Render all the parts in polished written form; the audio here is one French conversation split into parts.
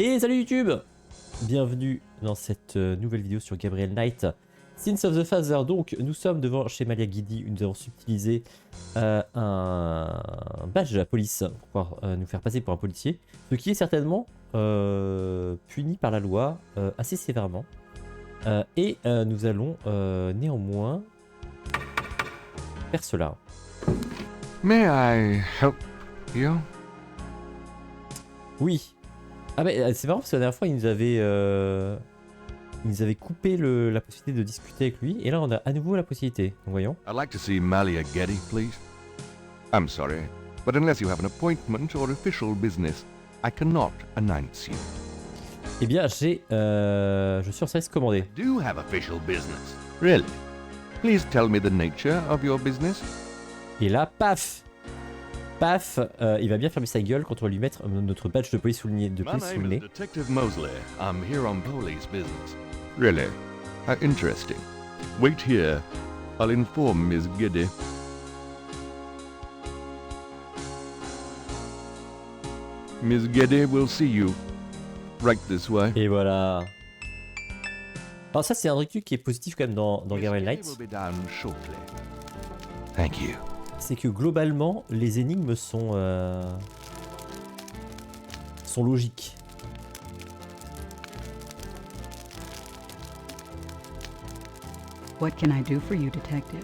Et salut YouTube! Bienvenue dans cette nouvelle vidéo sur Gabriel Knight, Sins of the Father. Donc nous sommes devant chez Malia Guidi où nous avons subtilisé un badge de la police pour pouvoir nous faire passer pour un policier, ce qui est certainement puni par la loi assez sévèrement. Et nous allons néanmoins faire cela. May I help you? Oui. Ah bah c'est marrant parce que la dernière fois il nous avait coupé la possibilité de discuter avec lui et là on a à nouveau la possibilité. Donc voyons. I'd like to see Malia Getty, please. I'm sorry, but unless you have an appointment or official business, I cannot announce you. Eh bien je suis en service commandé. I do have official business. Really? Please tell me the nature of your business. Et là, paf! Paf, il va bien fermer sa gueule quand on va lui mettre notre badge de police sous le nez. My name is Detective Mosley. I'm here on police business. Really? How interesting. Wait here. I'll inform Miss Getty. Miss Getty will see you. Right this way. Et voilà. Alors ça c'est un truc qui est positif quand même dans Gabriel Knight. Thank you. C'est que globalement les énigmes sont logiques. What can I do for you, detective?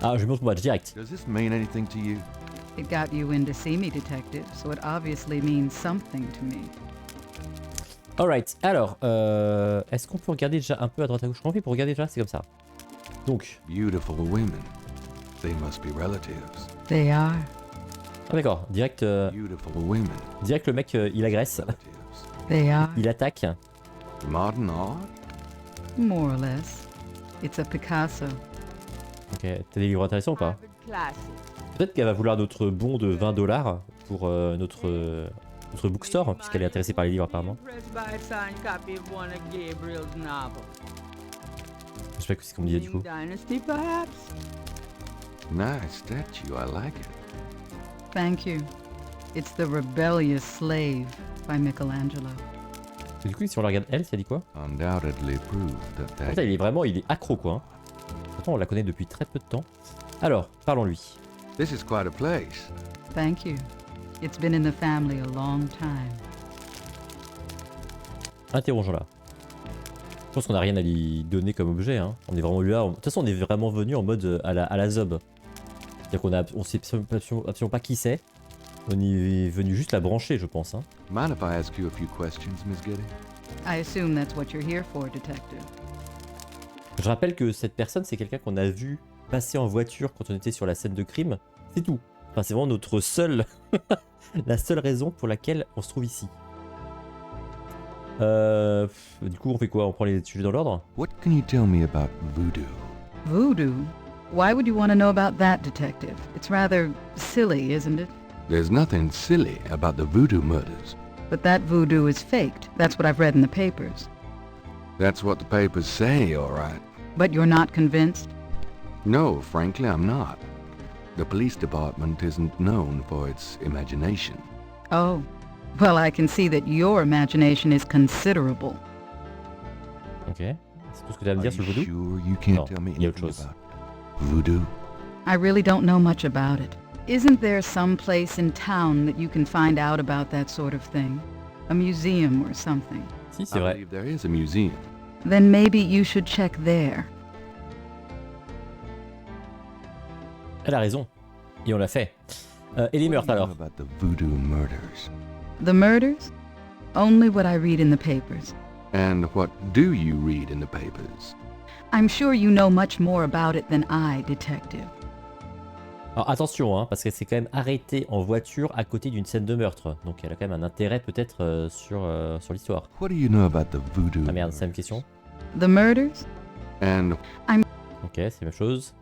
Ah, je monte mon badge direct. Does this mean anything to you? It got you in to see me, detective, so it obviously means something to me. Alright, alors, est-ce qu'on peut regarder déjà un peu à droite à gauche? Comment on fait pour regarder déjà? C'est comme ça. Donc. Beautiful women. They must be relatives. They are. Ah d'accord, direct. Beautiful women. Direct le mec il agresse. Relatives. They are. Il attaque. Modern art? More or less. It's a Picasso. Ok, t'as des livres intéressants ou pas? Peut-être qu'elle va vouloir notre bon de 20 $ pour notre bookstore, puisqu'elle est intéressée par les livres apparemment. Je sais pas ce qu'on me disait du coup. Nice statue, I like it. Thank you. It's The Rebellious Slave by Michelangelo. Et du coup, si on la regarde elle, ça dit quoi? Undoubtedly proved that Putain, il est accro quoi. Hein. Pourtant, on la connaît depuis très peu de temps. Alors, parlons-lui. This is quite a place. Thank you. It's been in the family a long time. Interrogeons-la. Je pense qu'on n'a rien à lui donner comme objet. Hein. On est vraiment là. De toute façon, on est vraiment venu en mode à la zob. C'est-à-dire qu'on sait absolument pas qui c'est. On est venu juste la brancher, je pense. Hein. Mind if I ask you a few questions, Miss Getty? I assume that's what you're here for, detective. Je rappelle que cette personne, c'est quelqu'un qu'on a vu passer en voiture quand on était sur la scène de crime. C'est tout. Enfin, c'est vraiment notre seule... la seule raison pour laquelle on se trouve ici. Du coup, on fait quoi? On prend les sujets dans l'ordre? What can you tell me about voodoo? Voodoo? Why would you want to know about that, detective? It's rather silly, isn't it? There's nothing silly about the voodoo murders. But that voodoo is faked. That's what I've read in the papers. That's what the papers say, all right. But you're not convinced? No, frankly, I'm not. The police department isn't known for its imagination. Oh. Well, I can see that your imagination is considerable. Ok. C'est tout ce que tu as à me dire sur le voodoo? Sure you can't Non, tell me il y a autre anything chose. about voodoo? I really don't know much about it. Isn't there some place in town that you can find out about that sort of thing? A museum or something? Si, c'est I vrai. believe there is a museum. Then maybe you should check there. Elle a raison. Et on l'a fait. Et les meurtres What do you alors? know about the voodoo murders? The murders? Only what I read in the papers. And what do you read in the papers? I'm sure you know much more about it than I, detective. Alors attention, hein, parce qu'elle s'est quand même arrêtée en voiture à côté d'une scène de meurtre. Donc elle a quand même un intérêt peut-être sur l'histoire. What do you know about the voodoo? Ah merde, c'est la même question. The murders? And Ok, c'est la même chose.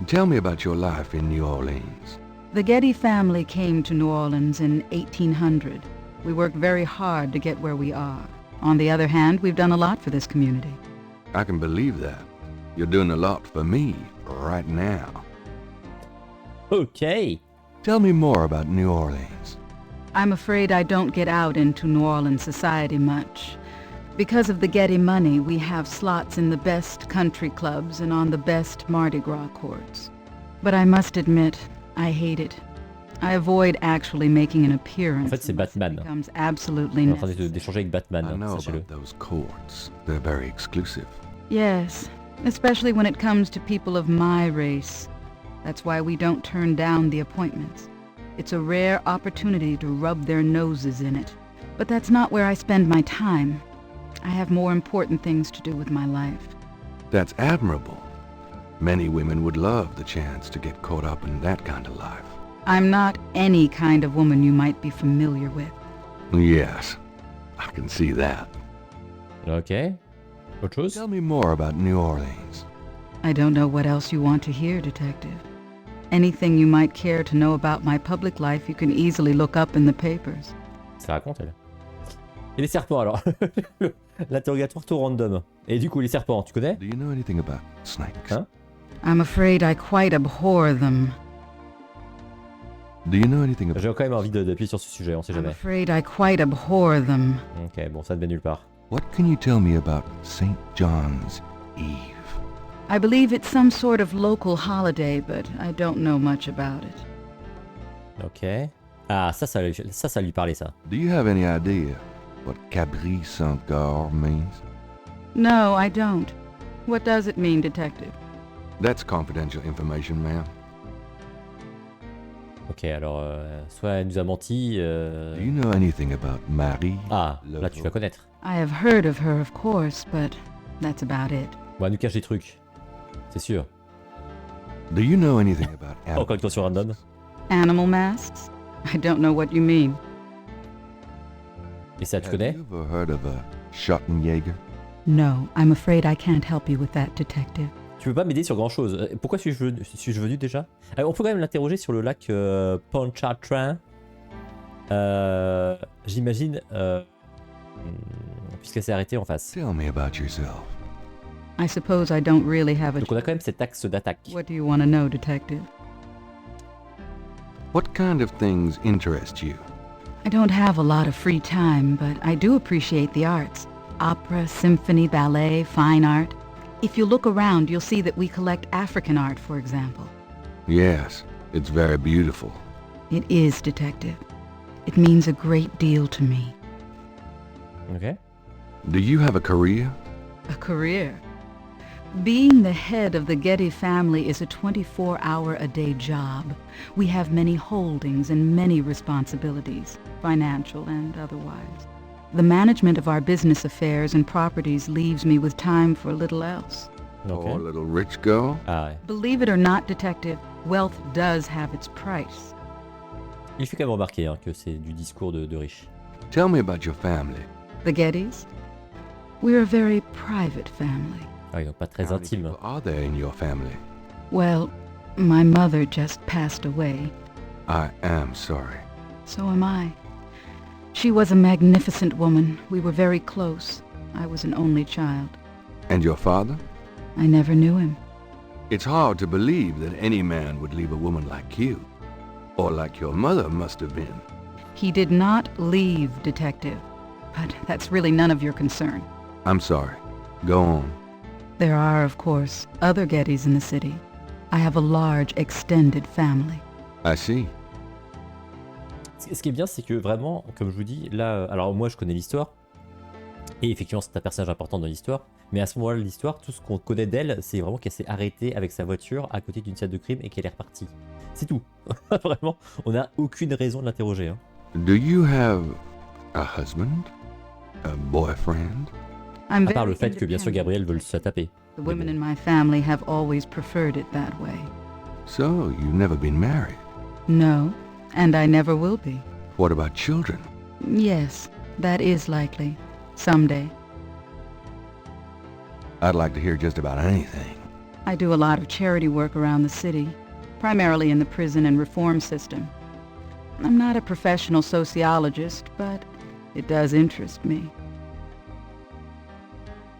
tell me about your life in New Orleans. The Getty family came to New Orleans in 1800. We worked very hard to get where we are. On the other hand, we've done a lot for this community. I can believe that. You're doing a lot for me right now. Ok. Tell me more about New Orleans. I'm afraid I don't get out into New Orleans society much. Because of the Getty money, we have slots in the best country clubs and on the best Mardi Gras courts. But I must admit, I hate it. I avoid actually making an appearance. En fait, c'est Batman. Becomes absolutely On est en train necessary. d'échanger avec Batman, I know sachez-le. about those courts. They're very exclusive. Yes, especially when it comes to people of my race. That's why we don't turn down the appointments. It's a rare opportunity to rub their noses in it. But that's not where I spend my time. I have more important things to do with my life. That's admirable. Many women would love the chance to get caught up in that kind of life. I'm not any kind of woman you might be familiar with. Yes, I can see that. Ok. Autre chose? Tell me more about New Orleans. I don't know what else you want to hear, Detective. Anything you might care to know about my public life, you can easily look up in the papers. Ça raconte, elle. Et les serpents, alors? L'interrogatoire tout random. Et du coup, les serpents, tu connais? Do you know anything about snakes? Hein? I'm afraid I quite abhor them. Do you know anything about... J'ai quand même envie d'appuyer sur ce sujet, on sait I'm jamais. afraid I quite abhor them. Ok, bon, ça ne va nulle part. What can you tell me about St. John's Eve? I believe it's some sort of local holiday, but I don't know much about it. Ok. Ah, ça lui parlait, ça. Do you have any idea what Cabri Saint-Gar means? No, I don't. What does it mean, Detective? That's confidential information, ma'am. Ok, alors, soit elle nous a menti... Do you know anything about Marie? Ah, là tu vas connaître. I have heard of her, of course, but that's about it. Bon, elle nous cache des trucs. C'est sûr. Do you know anything about Encore une question random. Animal masks? I don't know what you mean. Et ça, tu Have connais? you ever heard of a Schottenjäger? No, I'm afraid I can't help you with that, Detective. Tu peux pas m'aider sur grand chose. Pourquoi suis-je venu déjà? On peut quand même l'interroger sur le lac Pontchartrain. J'imagine, puisqu'elle s'est arrêtée en face. Tell me about yourself. I suppose I don't really have a... Donc on a quand même cet axe d'attaque. What do you want to know, Detective? What kind of things interest you? I don't have a lot of free time, but I do appreciate the arts. Opera, symphony, ballet, fine art. If you look around, you'll see that we collect African art, for example. Yes, it's very beautiful. It is, Detective. It means a great deal to me. Ok. Do you have a career? A career. Being the head of the Getty family is a 24-hour-a-day job. We have many holdings and many responsibilities, financial and otherwise. The management of our business affairs and properties leaves me with time for little else. Ok. Poor little rich girl? Ah ouais. Believe it or not, Detective, wealth does have its price. Il fait quand même remarquer que c'est du discours de riche. Tell me about your family. The Gettys? We're a very private family. Ah oui, donc pas très How many intime. people are there in your family? Well, my mother just passed away. I am sorry. So am I. She was a magnificent woman. We were very close. I was an only child. And your father? I never knew him. It's hard to believe that any man would leave a woman like you. Or like your mother must have been. He did not leave, Detective. But that's really none of your concern. I'm sorry. Go on. There are, of course, other Gettys in the city. I have a large, extended family. I see. Ce qui est bien, c'est que vraiment, comme je vous dis, là, alors moi je connais l'histoire, et effectivement c'est un personnage important dans l'histoire, mais à ce moment-là de l'histoire, tout ce qu'on connaît d'elle, c'est vraiment qu'elle s'est arrêtée avec sa voiture à côté d'une scène de crime et qu'elle est repartie. C'est tout. Vraiment, on n'a aucune raison de l'interroger. Hein. Do you have a husband? A boyfriend? I'm À part le very fait que bien sûr independent. Gabriel veut le se taper. The women in my family have always preferred it that way. So, you've never been married. No, and I never will be. What about children? Yes, that is likely. Someday. I'd like to hear just about anything. I do a lot of charity work around the city, primarily in the prison and reform system. I'm not a professional sociologist, but it does interest me.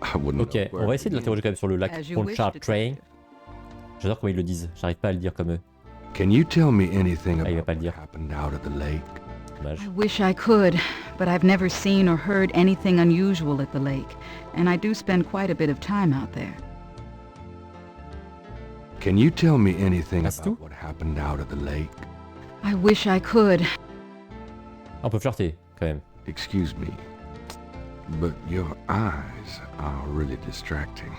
I wouldn't Ok, know where on va to essayer de begin. l'interroger quand même sur le lac As you wish, Pontchartrain. Detective. J'adore comment ils le disent, j'arrive pas à le dire comme eux. Can you tell me anything Ah, il va about pas le what dire. happened out at the lake? Dommage. I wish I could, but I've never seen or heard anything unusual at the lake, and I do spend quite a bit of time out there. Can you tell me anything That's about tout? what happened out at the lake? I wish I could. On peut flirter, quand même. Excuse me, but your eyes are really distracting.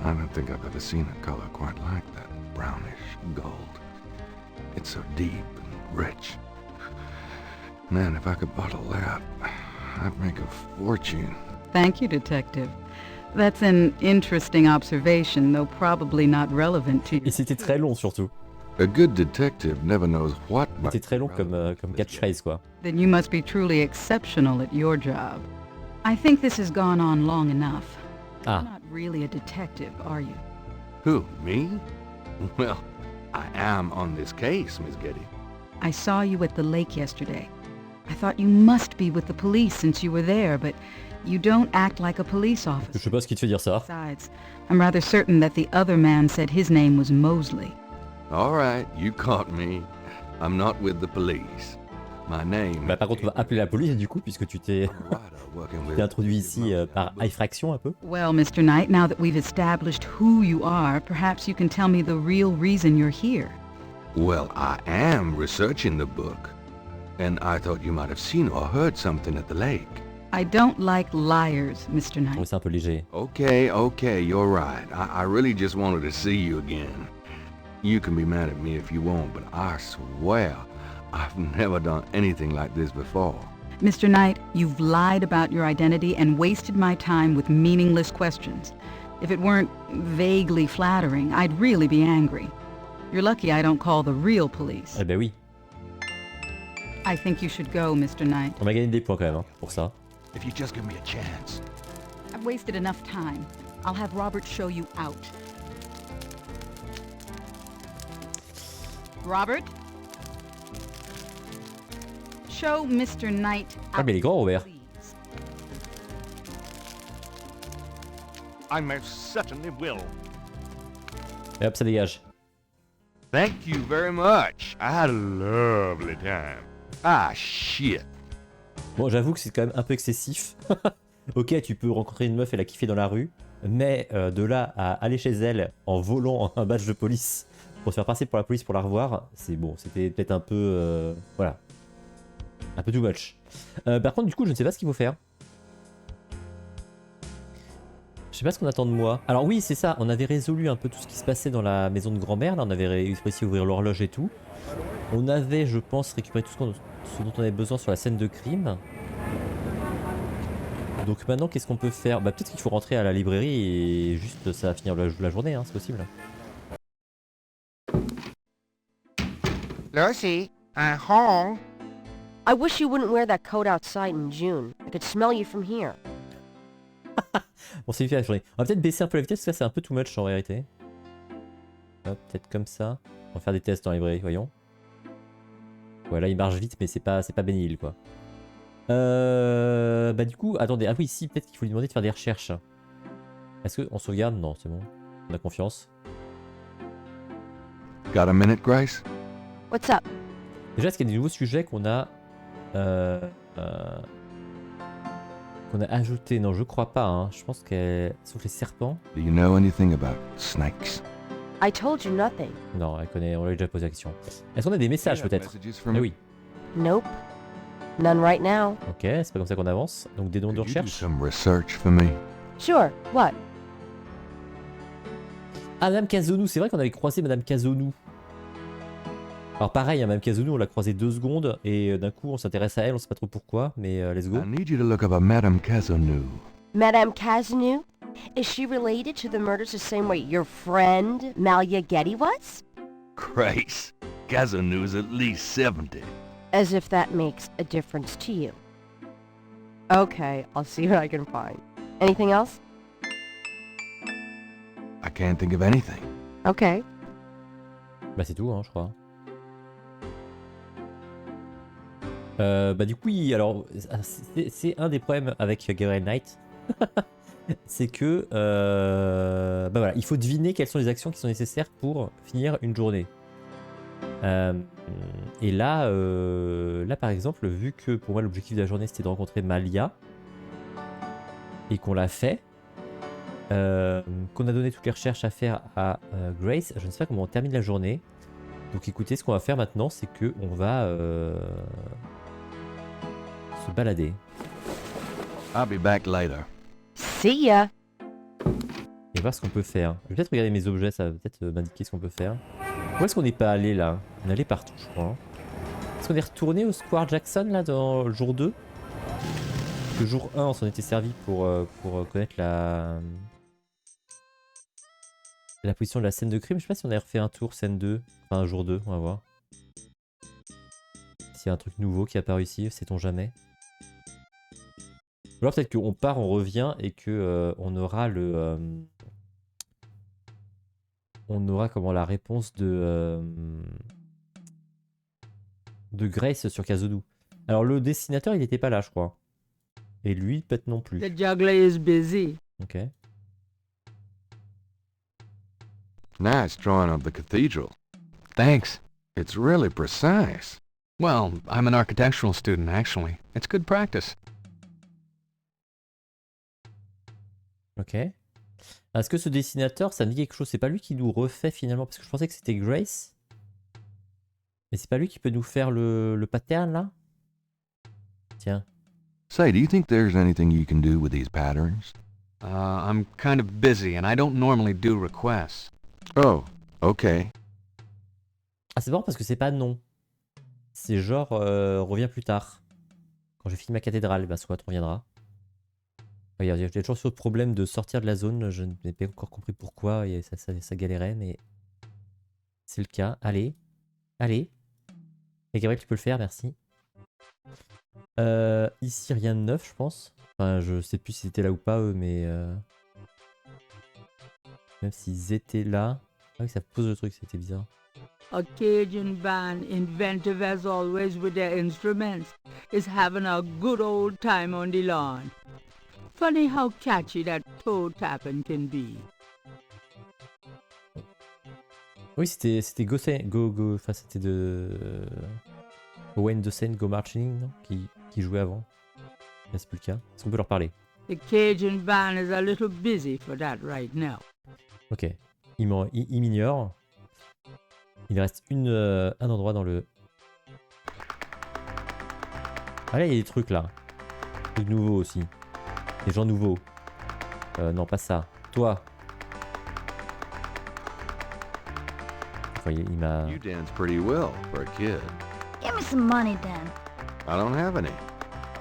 I don't think I've ever seen a color quite like that. Brownish gold. It's so deep and rich. Man, if I could bottle that, I'd make a fortune. Thank you, Detective. That's an interesting observation, though probably not relevant to you. Et c'était très long surtout. A good detective never knows what. C'était très long comme catchphrase quoi. Then you must be truly exceptional at your job. I think this has gone on long enough. Ah. You're not really a detective, are you? Who, me? Well, I am on this case, Miss Getty. I saw you at the lake yesterday. I thought you must be with the police since you were there, but you don't act like a police Je officer. sais pas ce qui te fait dire ça. Besides, I'm rather certain that the other man said his name was Mosley. All right, you caught me. I'm not with the police. My name. Bah par contre on va appeler la police du coup puisque tu t'es introduit ici par effraction un peu. Well, Mr. Knight, now that we've established who you are, perhaps you can tell me the real reason you're here. Well, I am researching the book, and I thought you might have seen or heard something at the lake. I don't like liars, Mr. Knight. Oui, c'est un peu léger. Okay, you're right. I really just wanted to see you again. You can be mad at me if you want, but I swear I've never done anything like this before. Mr. Knight, you've lied about your identity and wasted my time with meaningless questions. If it weren't vaguely flattering, I'd really be angry. You're lucky I don't call the real police. Eh ben oui. I think you should go, Mr. Knight. On va gagner des points quand même hein, pour ça. If you just give me a chance. I've wasted enough time. I'll have Robert show you out. Robert? Show Mr. Knight out, Ah mais il est grand Robert. please. I most certainly will. Et hop ça dégage. Thank you very much. I had a lovely time. Ah, shit. Bon j'avoue que c'est quand même un peu excessif. Ok tu peux rencontrer une meuf et la kiffer dans la rue. Mais de là à aller chez elle en volant un badge de police pour se faire passer pour la police pour la revoir, c'est bon, c'était peut-être un peu... voilà. Un peu too much. Par contre, du coup, je ne sais pas ce qu'il faut faire. Je sais pas ce qu'on attend de moi. Alors oui, c'est ça, on avait résolu un peu tout ce qui se passait dans la maison de grand-mère. Là, on avait réussi à ouvrir l'horloge et tout. On avait, je pense, récupéré tout ce dont on avait besoin sur la scène de crime. Donc maintenant, qu'est-ce qu'on peut faire? Bah peut-être qu'il faut rentrer à la librairie et juste ça va finir la journée, hein, c'est possible. Lucy, home. I wish you wouldn't wear that coat outside in June. I could smell you from here. Bon, c'est vite la journée. On va peut-être baisser un peu la vitesse parce que là c'est un peu too much en vérité. Hop, peut-être comme ça. On va faire des tests dans la librairie, voyons. Voilà, il marche vite, mais c'est pas bénil quoi. Bah du coup, attendez, ah oui, si, peut-être qu'il faut lui demander de faire des recherches. Est-ce qu'on sauvegarde? Non, c'est bon. On a confiance. Got a minute, Grace? What's up? Déjà, est-ce qu'il y a des nouveaux sujets qu'on a ajoutés? Non, je crois pas. Hein. Je pense que sauf les serpents. Do you know anything about snakes? I told you nothing. Non, elle connaît. On lui a déjà posé la question. Est-ce qu'on a des messages peut-être? Ah oui. Nope. None right now. Ok, c'est pas comme ça qu'on avance. Donc des noms de Could you do recherche. some research for me? Sure. What? Ah, Madame Kazonou, c'est vrai qu'on avait croisé Madame Kazonou. Alors pareil, hein, Madame Kazonou, on l'a croisé 2 secondes et d'un coup on s'intéresse à elle, on sait pas trop pourquoi, mais let's go. I need you to look up a Madame Cazanou. Madame Kazanu? Is she related to the murders the same way your friend Malia Getty was? Grace, Cazanou is at least 70. As if that makes a difference to you. Okay, I'll see what I can find. Anything else? I can't think of anything. Okay. Bah c'est tout, hein, je crois. Bah du coup, oui, alors c'est un des problèmes avec Gabriel Knight. C'est que bah voilà, il faut deviner quelles sont les actions qui sont nécessaires pour finir une journée. Et là, là, par exemple, vu que pour moi l'objectif de la journée c'était de rencontrer Malia et qu'on l'a fait, qu'on a donné toutes les recherches à faire à Grace, je ne sais pas comment on termine la journée. Donc écoutez, ce qu'on va faire maintenant, c'est que on va se balader. I'll be back later. See ya! Et voir ce qu'on peut faire. Je vais peut-être regarder mes objets, ça va peut-être m'indiquer ce qu'on peut faire. Où est-ce qu'on n'est pas allé là? On est allé partout, je crois. Hein. Est-ce qu'on est retourné au Square Jackson là dans le jour 2? Le jour 1, on s'en était servi pour connaître la position de la scène de crime. Je sais pas si on a refait un tour scène 2. Enfin, un jour 2, on va voir. S'il y a un truc nouveau qui est apparu ici, sait-on jamais. Ou alors peut-être qu'on part, on revient et que on aura le... on aura comment la réponse de Grace sur Kazodou. Alors le dessinateur il était pas là je crois. Et lui peut-être non plus. The juggler is busy. Ok. Nice drawing of the cathedral. Thanks. It's really precise. Well, I'm an architectural student, actually. It's good practice. Ok. Est-ce que ce dessinateur ça me dit quelque chose? C'est pas lui qui nous refait finalement parce que je pensais que c'était Grace. Mais c'est pas lui qui peut nous faire le pattern là? Tiens. Say, do you think there's anything you can do with these patterns? I'm kind of busy, and I don't normally do requests. Oh, okay. Ah c'est bon parce que c'est pas non. C'est genre reviens plus tard. Quand j'ai fini ma cathédrale, bah soit reviendra. Regarde, il y a toujours ce problème de sortir de la zone, je n'ai pas encore compris pourquoi et ça galérait, mais c'est le cas. Allez, allez. Et Gabriel, tu peux le faire, merci. Ici, rien de neuf, je pense. Enfin, je sais plus si c'était là ou pas, eux, mais... Même s'ils étaient là... Ah oui, ça pose le truc, c'était bizarre. A Cajun band, inventive as always with their instruments, is having a good old time on the lawn. Funny how catchy that toe tapping can be. Oui, c'était Go, enfin c'était de... Owen de Seine, Go Marching, non qui jouait avant. Là, c'est plus le cas. Est-ce qu'on peut leur parler? The Cajun band is a little busy for that right now. Ok. Il m'ignore. Il reste un endroit dans le... Ah là, il y a des trucs là. Des trucs nouveaux aussi. Des gens nouveaux. Non, pas ça. Toi. Enfin, il m'a... You dance pretty well for a kid. Give me some money then. I don't have any.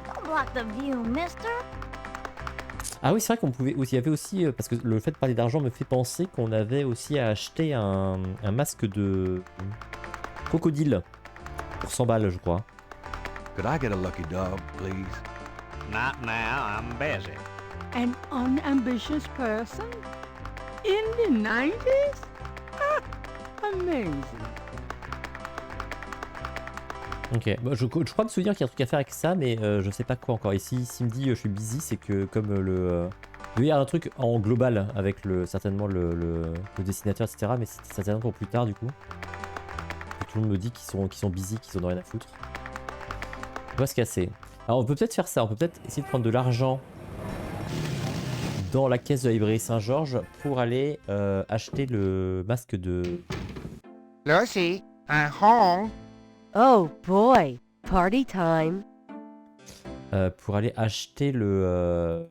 Don't block the view, mister. Ah oui, c'est vrai qu'on pouvait aussi... Il y avait aussi... parce que le fait de parler d'argent me fait penser qu'on avait aussi à acheter un masque de... crocodile. Pour 100 balles, je crois. Could I get a lucky dog, please? Not now, I'm busy. An unambitious person? In the 90s? Ah, amazing. Ok, bon, je crois me souvenir qu'il y a un truc à faire avec ça, mais je sais pas quoi encore. Ici, s'il me dit je suis busy, c'est que comme il y a un truc en global avec certainement le dessinateur, etc. Mais c'est certainement pour plus tard du coup. Et tout le monde me dit qu'ils sont busy, qu'ils en ont rien à foutre. On va se casser. Alors on peut peut-être faire ça, on peut peut-être essayer de prendre de l'argent dans la caisse de la librairie Saint-Georges pour aller acheter le masque de... Lucy, home. Oh boy, party time. Pour aller acheter le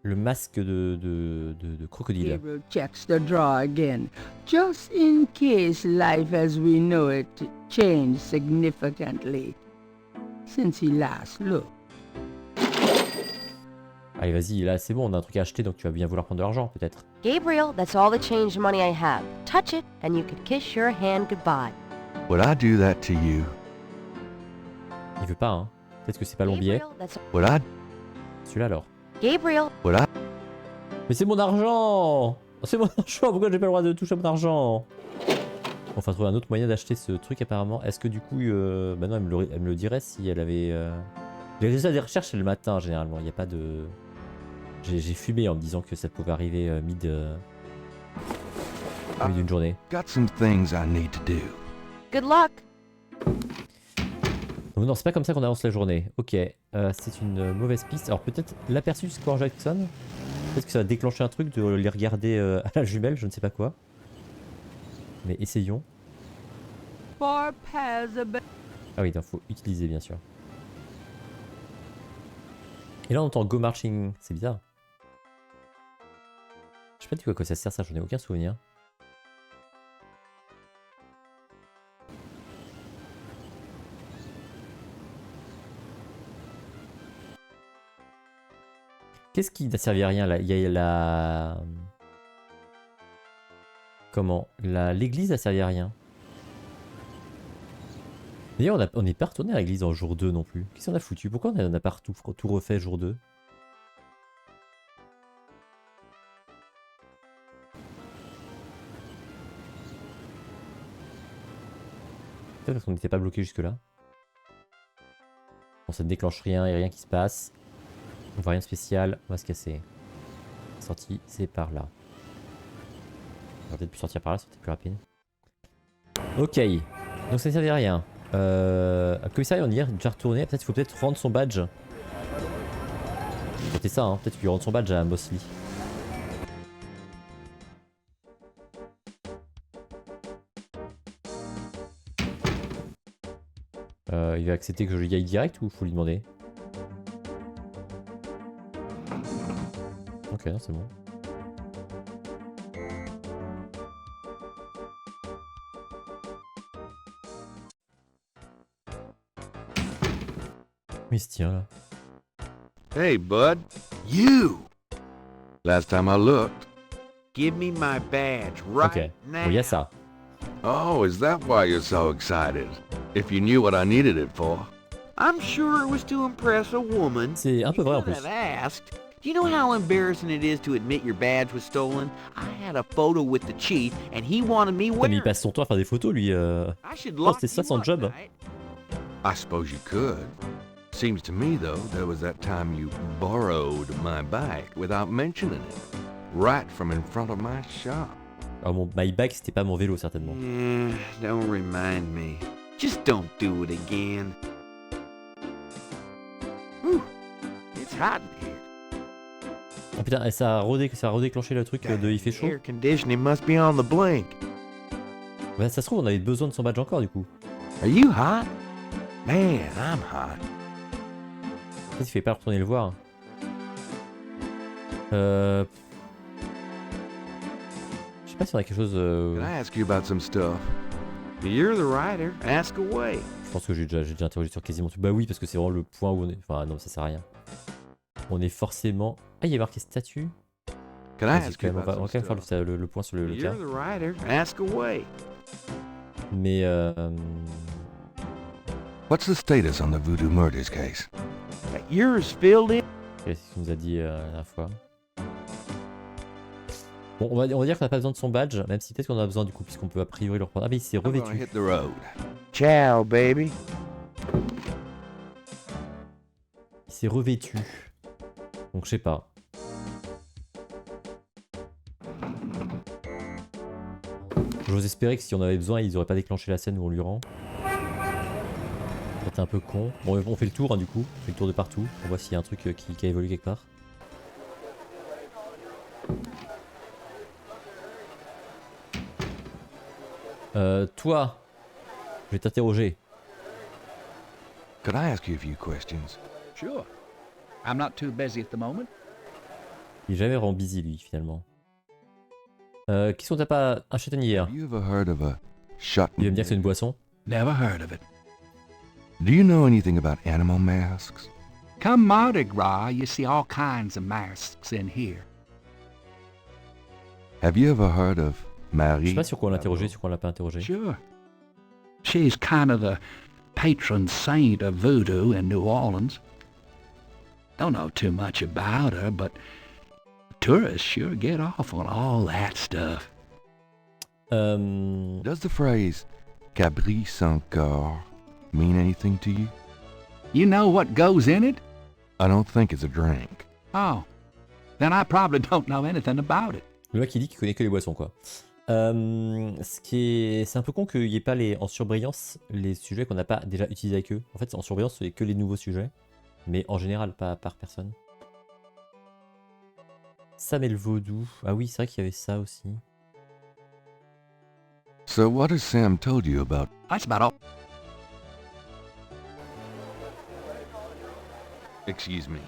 masque de crocodile. Gabriel checks the drawer again, just in case life as we know it changed significantly since he last looked. Allez, vas-y, là c'est bon, on a un truc à acheter, donc tu vas bien vouloir prendre de l'argent, peut-être. Gabriel, that's all the change money I have. Touch it, and you can kiss your hand goodbye. Would I do that to you? Il veut pas, hein. Peut-être que c'est pas long billet. Gabriel, that's... Would I? Celui-là alors. Gabriel, Would I? Mais c'est mon argent! C'est mon argent, pourquoi j'ai pas le droit de toucher mon argent? Enfin, trouver un autre moyen d'acheter ce truc apparemment. Est-ce que du coup, bah non, elle me le dirait si elle avait... Les résultats des recherches, c'est le matin généralement, il n'y a pas de... J'ai fumé en me disant que ça pouvait arriver mid d'une journée. Got some things I need to do. Good luck. Donc non, c'est pas comme ça qu'on avance la journée. Ok, c'est une mauvaise piste. Alors peut-être l'aperçu du Square Jackson. Peut-être que ça va déclencher un truc de les regarder à la jumelle, je ne sais pas quoi. Mais essayons. Four pairs of Ah oui, il faut utiliser bien sûr. Et là on entend Go Marching, c'est bizarre. Je sais pas du coup à quoi ça sert ça, j'en ai aucun souvenir. Qu'est-ce qui n'a servi à rien là? Il y a la... Comment? L'église n'a servi à rien. D'ailleurs on n'est pas retourné à l'église en jour 2 non plus. Qu'est-ce qu'on a foutu? Pourquoi on n'a pas tout refait jour 2? Peut-être parce qu'on n'était pas bloqué jusque là. Bon, ça ne déclenche rien, il n'y a rien qui se passe. On voit rien de spécial, on va se casser. Sortie, c'est par là. On va peut-être plus sortir par là, c'était plus rapide. Ok, donc ça ne servait à rien. À commissariat, on y est déjà retourné. Peut-être qu'il faut peut-être rendre son badge. C'était ça, hein. Peut-être qu'il faut rendre son badge à Mosley. Il va accepter que je y aille direct ou faut lui demander? Ok, non, c'est bon. Il se tient là. Hey, bud. You! Last time I looked. Give me my badge right Ok, now. bon, il y a ça. Oh, is that why you're so excited? If you knew what I needed it for. I'm sure it was to impress a woman. C'est un peu vrai en You plus. could have asked. Do you know how embarrassing it is to admit your badge was stolen? I had a photo with the chief, and he wanted me Mais wearing il passe son temps à faire des photos lui. I should Oh, lock c'est ça you son up, job. right? I suppose you could. Seems to me, though, there was that time you borrowed my bike without mentioning it. Right from in front of my shop. Alors mon my bike c'était pas mon vélo certainement. Don't remind me. Just don't do it again. Whew. It's hot in here. Oh putain, ça a redéclenché le truc de il fait chaud. Air conditioning must be on the blink. Bah, ça se trouve on avait besoin de son badge encore du coup. Are you hot? Man, I'm hot. Peut-être qu'il fait pas retourner le voir. Je sais pas si on a quelque chose... Can I ask you about some stuff? You're the writer. Ask away. Je pense que j'ai déjà interrogé sur quasiment tout. Bah oui, parce que c'est vraiment le point où on est... Enfin non, ça sert à rien. On est forcément... Ah, il y a marqué statut. Can I Vas-y, ask quand you même, on about va some quand même faire stuff? le point sur le cas. You're the writer. Ask away. Mais What's the status on the Voodoo Murders case? Yours filled in. qu'est-ce qu'il nous a dit la dernière fois? Bon, on va dire qu'on n'a pas besoin de son badge, même si peut-être qu'on en a besoin du coup, puisqu'on peut a priori le reprendre. Ah mais il s'est I'm gonna revêtu. hit the road. Ciao, baby. Il s'est revêtu. Donc je sais pas. J'ose espérer que si on avait besoin, ils auraient pas déclenché la scène où on lui rend. C'est un peu con. Bon, on fait le tour hein, du coup. On fait le tour de partout. On voit s'il y a un truc qui a évolué quelque part. Toi, je vais t'interroger. Could I ask you a few questions? Sure. I'm not too busy at the moment. Il est jamais vraiment busy lui finalement. Qu'est-ce qu'on t'a pas un châtaignier? Have you ever heard of a shot? Il va me dire que c'est une boisson. Never heard of it. Do you know anything about animal masks? Come Mardi Gras, you see all kinds of masks in here. Have you ever heard of Je Marie? sais pas sur quoi on l'a interrogé, sur quoi on l'a pas interrogé. Sure. She's kind of the patron saint of voodoo in New Orleans. Don't know too much about her, but tourists sure get off on all that stuff. Does the phrase Cabri sans corps mean anything to you? You know what goes in it? I don't think it's a drink. Oh, then I probably don't know anything about it. Le mec il dit qu'il connaît que les boissons quoi. C'est un peu con qu'il n'y ait pas en surbrillance les sujets qu'on n'a pas déjà utilisés avec eux. En fait, en surbrillance, c'est que les nouveaux sujets. Mais en général, pas par personne. Sam et le vaudou. Ah oui, c'est vrai qu'il y avait ça aussi. So what has Sam told you about? That's about all. Excuse me.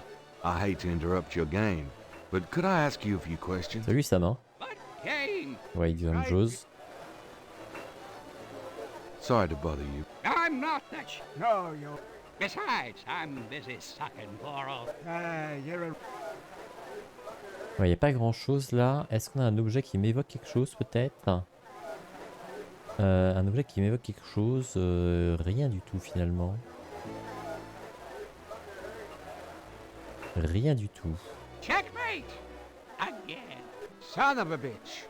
I hate to interrupt your game, but could I ask you a few questions? Salut Sam, hein. Game. Ouais, il dit la même chose. Sorry to bother you. I'm not that No, you. Besides, I'm busy sucking Coral. You're a... Ouais, il n'y a pas grand chose là. Est-ce qu'on a un objet qui m'évoque quelque chose peut-être? Un objet qui m'évoque quelque chose, rien du tout finalement. Rien du tout. Checkmate! Again. Son of a bitch.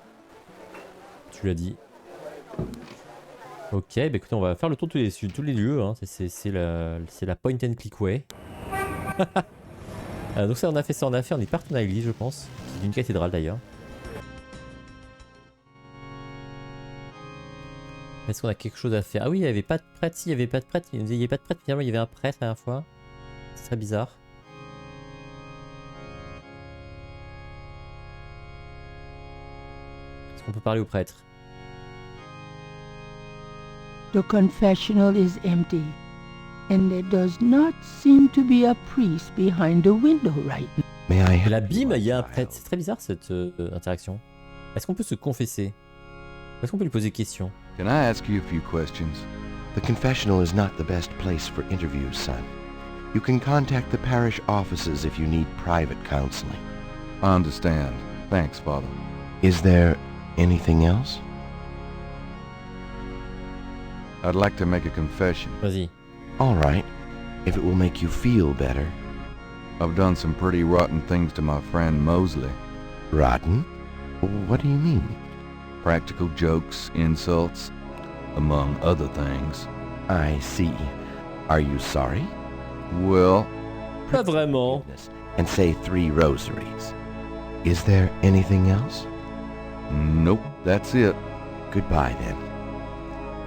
Tu l'as dit. Ok, bah écoutez, on va faire le tour de tous les lieux. Hein. C'est la point and click way. Donc ça, on a fait. On est parti dans l'église, je pense. Qui est une cathédrale d'ailleurs. Est-ce qu'on a quelque chose à faire? Ah oui, il n'y avait pas de prêtre. Si, il n'y avait pas de prêtre. Il nous disait il n'y avait pas de prêtre. Finalement, il y avait un prêtre la dernière fois. C'est très bizarre. Est-ce qu'on peut parler au prêtre? The confessional is empty, and there does not seem to be a priest behind the window right now. May I help La you, bim, my il y a un child? prêtre. C'est très bizarre cette interaction. Est-ce qu'on peut se confesser? Est-ce qu'on peut lui poser des questions? Can I ask you a few questions? The confessional is not the best place for interviews, son. You can contact the parish offices if you need private counseling. I understand. Thanks, Father. Is there anything else? I'd like to make a confession. Vas-y. All right, if it will make you feel better. I've done some pretty rotten things to my friend Mosley. Rotten? What do you mean? Practical jokes, insults, among other things. I see. Are you sorry? Well, Pas vraiment. And say 3 rosaries. Is there anything else? nope, that's it. Goodbye then.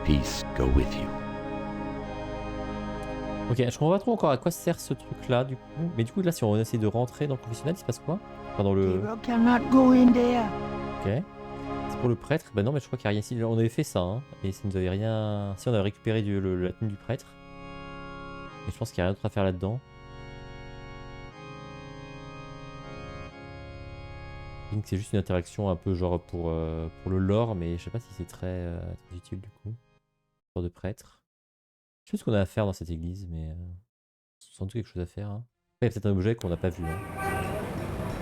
Peace go with you. Ok, je comprends pas trop encore à quoi sert ce truc là du coup. Mais du coup là si on essaie de rentrer dans le confessionnal, il se passe quoi? Enfin dans le... Gabriel cannot go in there. Ok. C'est pour le prêtre. Bah non mais je crois qu'il n'y a rien ici. On avait fait ça hein. Et ça nous avait rien... Si on avait récupéré la tenue du prêtre. Et je pense qu'il n'y a rien d'autre à faire là-dedans. C'est juste une interaction un peu genre pour le lore, mais je sais pas si c'est très utile du coup. Pour de prêtre. Je sais pas ce qu'on a à faire dans cette église, mais sans doute quelque chose à faire. Hein. Il y a peut-être un objet qu'on n'a pas vu.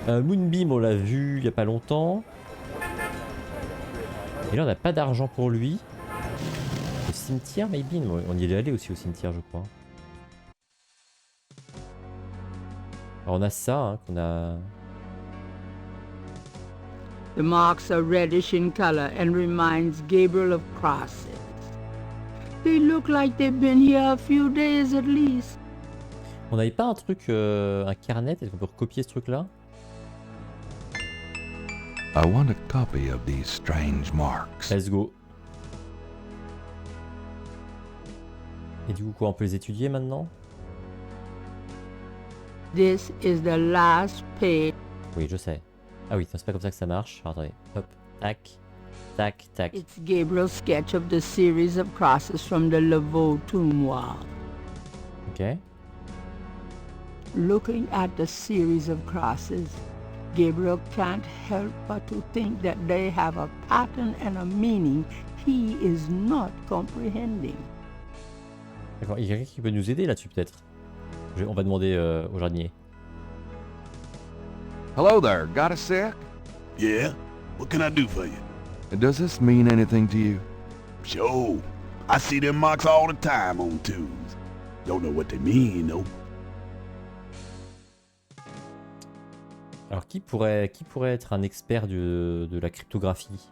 Hein. Moonbeam, on l'a vu il y a pas longtemps. Et là, on n'a pas d'argent pour lui. Le cimetière, maybe. On y est allé aussi au cimetière, je crois. Alors, on a ça, hein, qu'on a. The marks are reddish in color and reminds Gabriel of crosses. They look like they've been here a few days at least. On n'avait pas un truc, un carnet? Est-ce qu'on peut recopier ce truc-là? I want a copy of these strange marks. Let's go. Et du coup, quoi, on peut les étudier maintenant? This is the last page. Oui, je sais. Ah oui, c'est pas comme ça que ça marche. Alors, attendez, hop, tac, tac, tac. It's Gabriel's sketch of the series of crosses from the Laveau tomb wall. Ok. Looking at the series of crosses, Gabriel can't help but to think that they have a pattern and a meaning he is not comprehending. D'accord, il y a quelqu'un qui peut nous aider là-dessus peut-être. On va demander au jardinier. Hello there, got a sec? Yeah? What can I do for you? Does this mean anything to you? Sure. I see them marks all the time on tubes. Don't know what they mean, though. Alors qui pourrait être un expert de la cryptographie?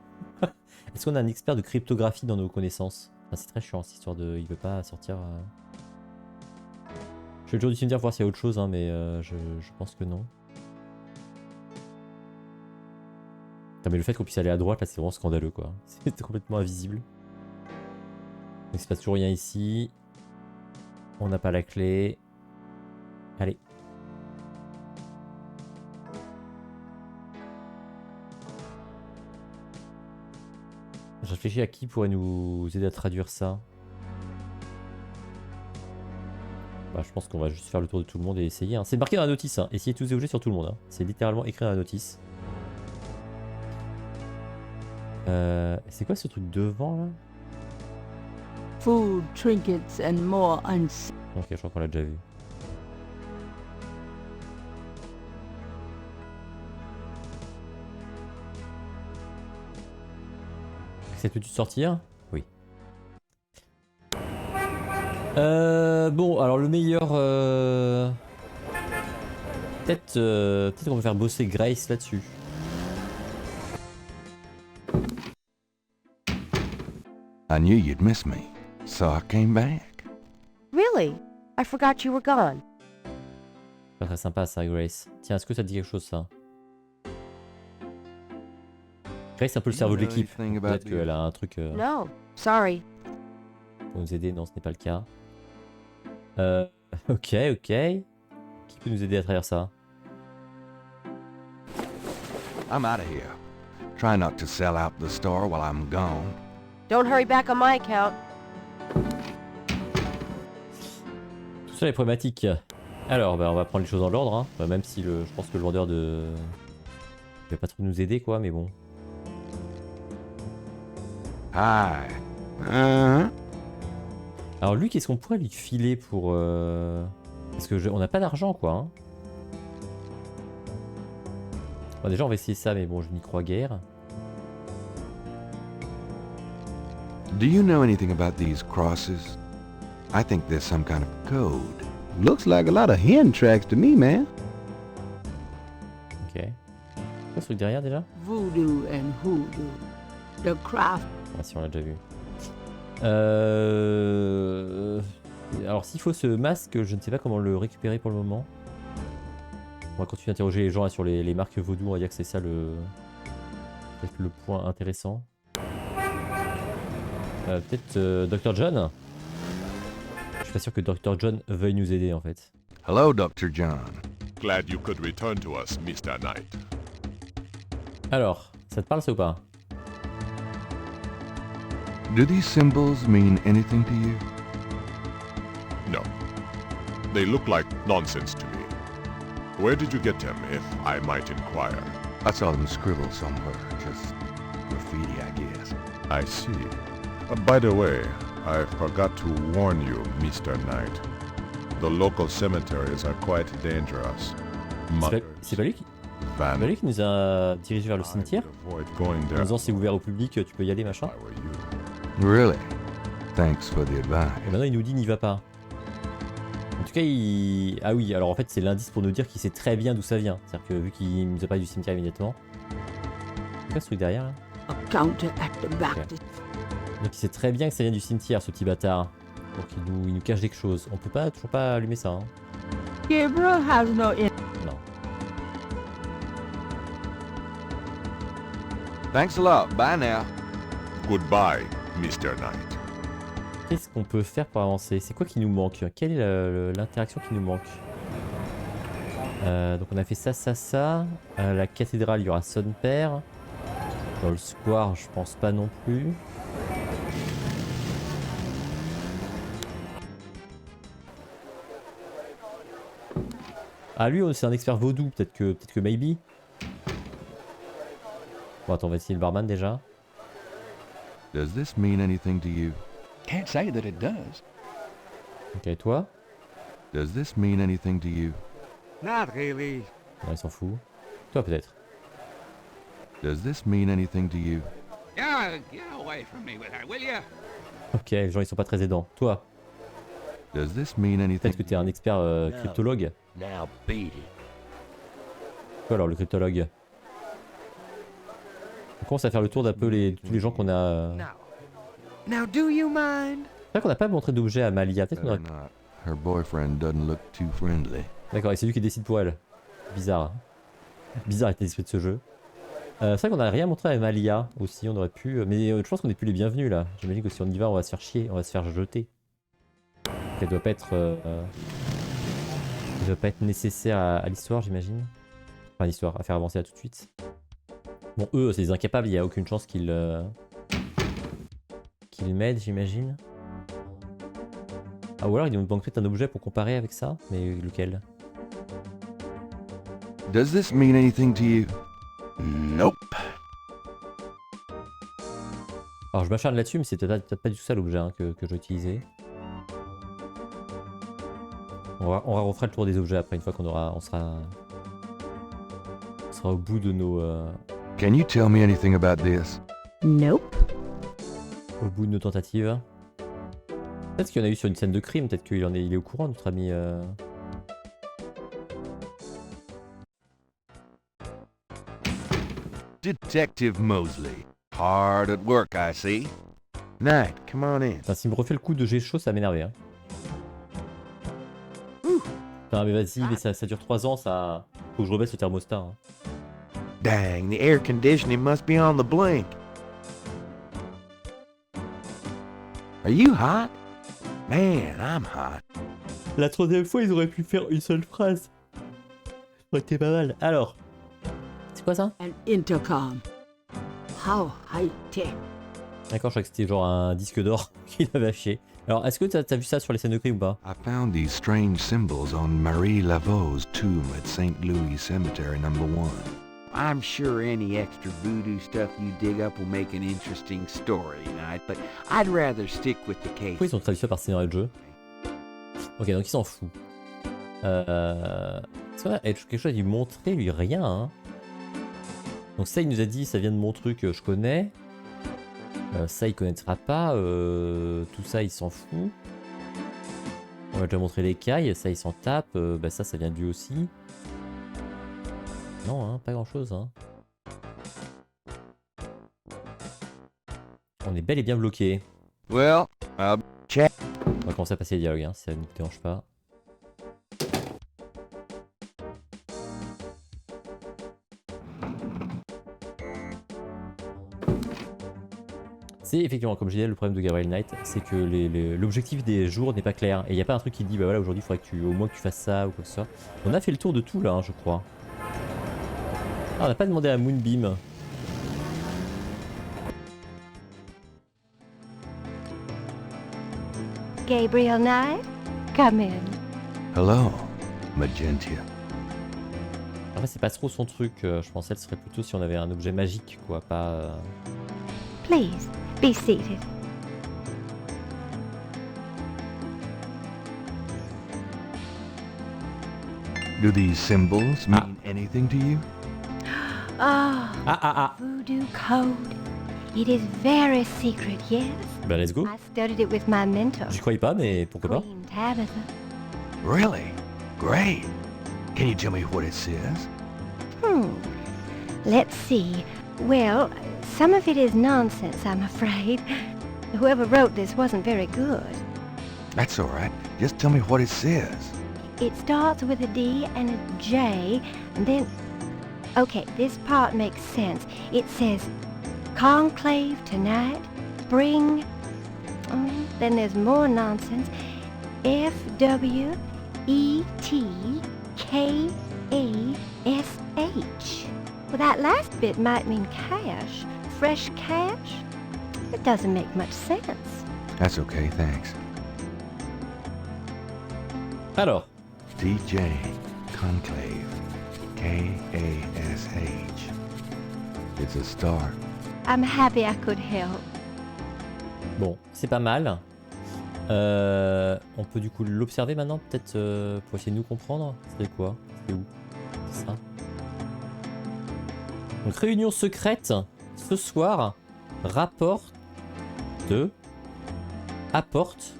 Est-ce qu'on a un expert de cryptographie dans nos connaissances? Enfin, c'est très chiant cette histoire de... Il veut pas sortir... Je vais toujours du cimetière voir s'il y a autre chose, hein, mais je pense que non. Non, mais le fait qu'on puisse aller à droite là, c'est vraiment scandaleux quoi. C'est complètement invisible. Donc il se passe toujours rien ici. On n'a pas la clé. Allez. Je réfléchis à qui pourrait nous aider à traduire ça. Bah, je pense qu'on va juste faire le tour de tout le monde et essayer. Hein. C'est marqué dans la notice. Hein. Essayez tous les objets sur tout le monde. Hein. C'est littéralement écrit dans la notice. C'est quoi ce truc devant là? Food, trinkets, and more Ok, je crois qu'on l'a déjà vu. C'est tout de sortir? Oui. Bon, alors le meilleur... Peut-être qu'on va faire bosser Grace là-dessus. I knew you'd miss me, so I came back. Really? I forgot you were gone. Pas très sympa ça, Grace. Tiens, est-ce que ça te dit quelque chose ça? Grace, c'est un peu le cerveau de l'équipe. Peut-être qu'elle a un truc No, sorry. pour nous aider. Non, ce n'est pas le cas. Ok, ok. Qui peut nous aider à travers ça? I'm out of here. Try not to sell out the store while I'm gone. Don't hurry back on my account. Tout ça est problématique. Alors, bah, on va prendre les choses dans l'ordre. Hein. Bah, même si je pense que le vendeur de... Il va pas trop nous aider, quoi, mais bon. Hi. Alors lui, qu'est-ce qu'on pourrait lui filer pour... Parce que on n'a pas d'argent, quoi. Hein. Bon, déjà, on va essayer ça, mais bon, je n'y crois guère. Do you know anything about these crosses? I think there's some kind of code. Looks like a lot of hen tracks to me, man. Ok. Quoi ce truc derrière déjà? Voodoo and hoodoo. The craft. Ah si, on l'a déjà vu. Alors s'il faut ce masque, je ne sais pas comment le récupérer pour le moment. On va continuer d'interroger les gens là, sur les marques vaudou, on va dire que c'est ça peut-être le point intéressant. Peut-être Dr. John. Je suis pas sûr que Dr. John veuille nous aider en fait. Hello, Dr. John. Glad you could return to us, Mr. Knight. Alors, ça te parle ça ou pas? Do these symbols mean anything to you? No. They look like nonsense to me. Where did you get them, if I might inquire? I saw them scribbled somewhere. Just graffiti, I guess. I see. By the way, I forgot to warn you, Mr. Knight. The local cemeteries are quite dangerous. C'est pas lui qui nous a dirigé vers le cimetière en nous disant c'est ouvert au public, tu peux y aller machin. Really? Thanks for the advice. Et maintenant il nous dit n'y va pas. En tout cas il... Ah oui, alors en fait c'est l'indice pour nous dire qu'il sait très bien d'où ça vient. C'est-à-dire que vu qu'il nous a parlé du cimetière immédiatement. C'est quoi ce truc derrière là? Counter at the back. Okay. Donc il sait très bien que ça vient du cimetière ce petit bâtard. Donc il nous cache quelque chose. On peut pas toujours pas allumer ça. Hein. Gabriel has no... Non. Thanks a lot. Bye now. Goodbye, Mr. Knight. Qu'est-ce qu'on peut faire pour avancer? C'est quoi qui nous manque? Quelle est l'interaction qui nous manque? Donc on a fait ça. À la cathédrale, il y aura son père. Dans le square, je pense pas non plus. Ah lui, c'est un expert vaudou, peut-être que maybe. Bon attends, on va essayer le barman déjà. Does this mean anything to you? Can't say that it does. Ok, toi? Does this mean anything to you? Not really. Non, il s'en fout. Toi peut-être. Does this mean anything to you? Yeah, get away from me with her, will you? Ok, les gens ils sont pas très aidants. Toi? Does this mean anything? Peut-être que t'es un expert cryptologue. Now beat it. Quoi alors le cryptologue? On commence à faire le tour d'un peu tous les gens qu'on a... Now do you mind? C'est vrai qu'on n'a pas montré d'objet à Malia. Peut-être qu'on aurait... Her boyfriend doesn't look too friendly. D'accord, et c'est lui qui décide pour elle. Bizarre. Bizarre avec l'esprit de ce jeu. C'est vrai qu'on n'a rien montré à Malia aussi, on aurait pu... Mais je pense qu'on n'est plus les bienvenus là. J'imagine que si on y va, on va se faire chier, on va se faire jeter. Elle doit pas être... Elle doit pas être nécessaire à l'histoire, j'imagine. Enfin, l'histoire, à faire avancer là tout de suite. Bon, eux, c'est des incapables, il n'y a aucune chance qu'ils m'aident, j'imagine. Ah, ou alors il nous manque peut-être un objet pour comparer avec ça, mais lequel? Does this mean anything to you? Nope. Alors je m'acharne là-dessus, mais c'est peut-être pas du tout ça l'objet hein, que je vais utiliser. On refera le tour des objets après, une fois qu'on sera au bout de nos... Can you tell me anything about this? Nope. Au bout de nos tentatives. Peut-être qu'il y en a eu sur une scène de crime, peut-être qu'il il est au courant, notre ami... Detective Mosley. Hard at work, I see. Knight, come on in. Enfin, s'il me refait le coup de jet chaud, ça m'énerve. Hein. Putain, mais vas-y, mais ça dure 3 ans, ça... Faut que je rebaisse le thermostat. Hein. Dang, the air conditioning must be on the blink. Are you hot? Man, I'm hot. La 3e fois, ils auraient pu faire une seule phrase. Ça aurait été pas mal. Alors... C'est quoi ça? An intercom. How high-tech. D'accord, je crois que c'était genre un disque d'or qu'il avait acheté. Alors, est-ce que t'as vu ça sur les scènes de crime ou pas? I found these strange symbols on Marie Laveau's tomb at St. Louis Cemetery No. 1. I'm sure any extra voodoo stuff you dig up will make an interesting story tonight, but I'd rather stick with the case. Pourquoi ils ont traduit ça par scénario de jeu? Ok, donc il s'en fout. Est-ce qu'on a quelque chose à lui montrer? Lui, rien, hein. Donc ça, il nous a dit, ça vient de mon truc, je connais. Ça, il connaîtra pas. Tout ça, il s'en fout. On va déjà montrer l'écaille. Ça, il s'en tape. Bah ça vient de lui aussi. Non, hein, pas grand-chose. Hein. On est bel et bien bloqué. Well, I'll check. On va commencer à passer les dialogues, hein, si ça ne te dérange pas. C'est effectivement, comme je disais, le problème de Gabriel Knight, c'est que l'objectif des jours n'est pas clair. Et il n'y a pas un truc qui dit, bah voilà, aujourd'hui, il faudrait que au moins que tu fasses ça ou quoi que ce soit. On a fait le tour de tout là, hein, je crois. Ah, on n'a pas demandé à Moonbeam. Gabriel Knight, come in. Hello, Magentia. En fait, c'est pas trop son truc. Je pensais que ce serait plutôt si on avait un objet magique, quoi, pas... Please, be seated. Do these symbols mean anything to you? Voodoo code. It is very secret, yes. Bah, let's go. I studied it with my mentor. J'y croyais pas, mais pourquoi pas? Queen Tabitha. Really? Great. Can you tell me what it says? Let's see. Well, some of it is nonsense, I'm afraid. Whoever wrote this wasn't very good. That's all right. Just tell me what it says. It starts with a D and a J, and then... Okay, this part makes sense. It says, conclave tonight, bring... then there's more nonsense. F-W-E-T-K-A-S-H. Well, that last bit might mean cash. Fresh cash? It doesn't make much sense. That's okay, thanks. Alors. DJ, conclave, K-A-S-H. It's a start. I'm happy I could help. Bon, c'est pas mal. On peut du coup l'observer maintenant, peut-être pour essayer de nous comprendre. C'est quoi? C'est où? C'est ça. Donc réunion secrète ce soir. Rapport de apporte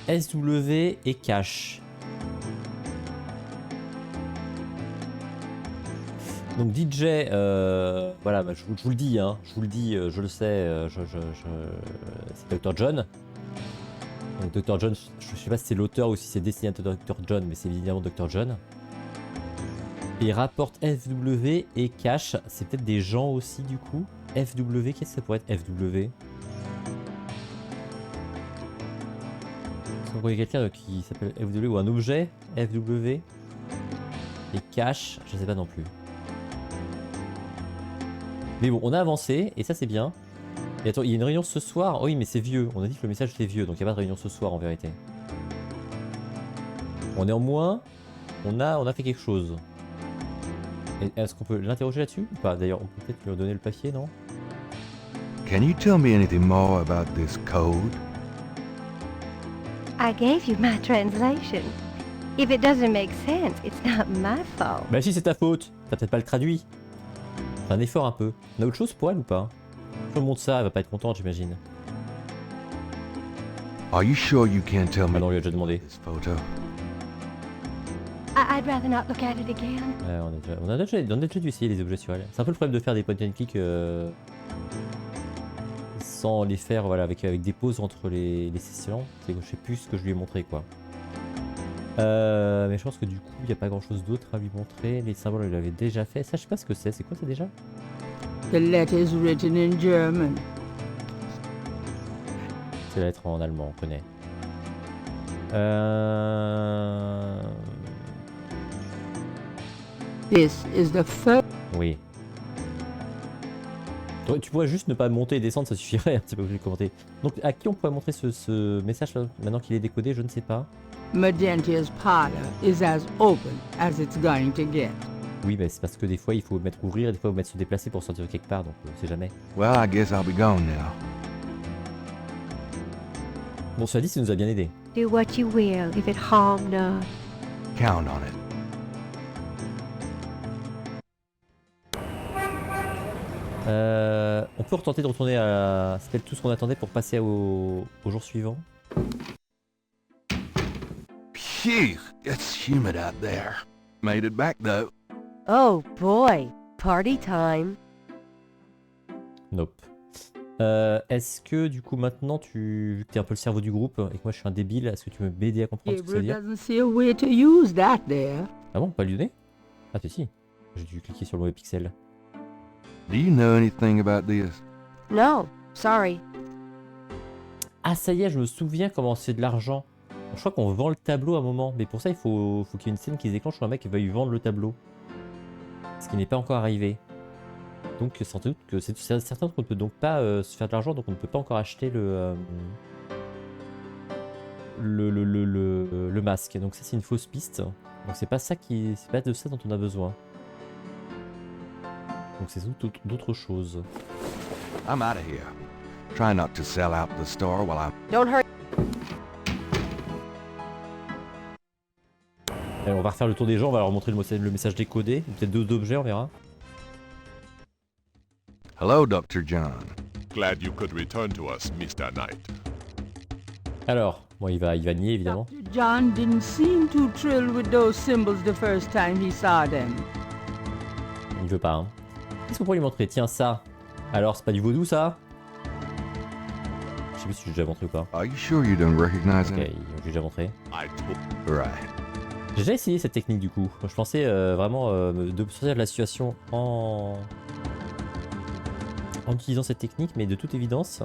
SW et cash. Donc DJ, voilà, bah, je vous le dis, hein, je vous le dis, je le sais, c'est Dr. John. Donc Dr. John, je sais pas si c'est l'auteur ou si c'est destiné à Dr. John, mais c'est évidemment Dr. John. Et rapporte FW et cache. C'est peut-être des gens aussi du coup. FW, qu'est-ce que ça pourrait être FW? Si on voyait quelqu'un qui s'appelle FW ou un objet FW. Et cache, je sais pas non plus. Mais bon, on a avancé et ça c'est bien. Et attends, il y a une réunion ce soir. Oh oui, mais c'est vieux. On a dit que le message était vieux, donc il n'y a pas de réunion ce soir en vérité. On est en moins. On a fait quelque chose. Est-ce qu'on peut l'interroger là-dessus ou pas? D'ailleurs, on peut peut-être lui donner le papier, non? Can you tell me anything more about this code? I gave you my translation. If it doesn't make sense, it's not my fault. Bah si, c'est ta faute. T'as peut-être pas le traduit. Fais un effort un peu. On a autre chose pour elle ou pas? Je lui montre ça, elle va pas être contente, j'imagine. Are you sure you can't tell me? Ah non, on lui a déjà demandé. This photo. I'd rather not look at it again. Ouais, on a déjà dû essayer les objets sur elle. C'est un peu le problème de faire des point and click sans les faire voilà, avec des pauses entre les sessions. C'est que je sais plus ce que je lui ai montré quoi. Mais je pense que du coup il n'y a pas grand chose d'autre à lui montrer. Les symboles il avait déjà fait. Ça je sais pas ce que c'est quoi ça déjà? The letter is written in German. C'est la lettre en allemand, on connaît. This is the first. Oui. Tu pourrais juste ne pas monter et descendre, ça suffirait, c'est pas obligé de commenter. Donc à qui on pourrait montrer ce message là, maintenant qu'il est décodé, je ne sais pas. Magentia's parlor is as open as it's going to get. Oui, mais c'est parce que des fois il faut mettre ouvrir et des fois il faut mettre se déplacer pour sortir de quelque part, donc on sait jamais. Well, I guess I'll be gone now. Bon, cela dit, ça nous a bien aidé. Do what you will if it harm not. Count on it. On peut retenter de retourner à... C'était tout ce qu'on attendait pour passer au jour suivant. Phew, it's humid out there. Made it back though. Oh boy, party time. Nope. Est-ce que du coup maintenant vu que t'es un peu le cerveau du groupe et que moi je suis un débile, est-ce que tu veux m'aider à comprendre ce que ça veut dire? Gabriel doesn't see a way to use that there. Ah bon, pas lui donner? Ah si. J'ai dû cliquer sur le mauvais pixel. Do you know anything about this? No, sorry. Ah ça y est, je me souviens comment c'est de l'argent. Je crois qu'on vend le tableau à un moment, mais pour ça il faut qu'il y ait une scène qui se déclenche où un mec veuille vendre le tableau. Ce qui n'est pas encore arrivé. Donc sans doute que c'est certain qu'on ne peut donc pas se faire de l'argent, donc on ne peut pas encore acheter le masque. Donc ça c'est une fausse piste. Donc c'est pas de ça dont on a besoin. Donc c'est sans doute d'autres choses. I'm out of here. Try not to sell out the store while I'm... Don't hurry. Alors, on va refaire le tour des gens, on va leur montrer le message décodé. Peut-être deux objets, on verra. Hello, Dr. John. Glad you could return to us, Mr. Knight. Alors, bon, il va nier évidemment. Dr. John didn't seem too thrilled with those symbols the first time he saw them. Il veut pas, hein. Qu'est-ce qu'on pourrait lui montrer? Tiens, ça. Alors, c'est pas du vaudou, ça? Je sais plus si j'ai déjà montré ou pas. Are you sure you don't recognize Ok, it? j'ai déjà montré. Right. J'ai déjà essayé cette technique du coup. Je pensais vraiment de sortir de la situation en utilisant cette technique, mais de toute évidence,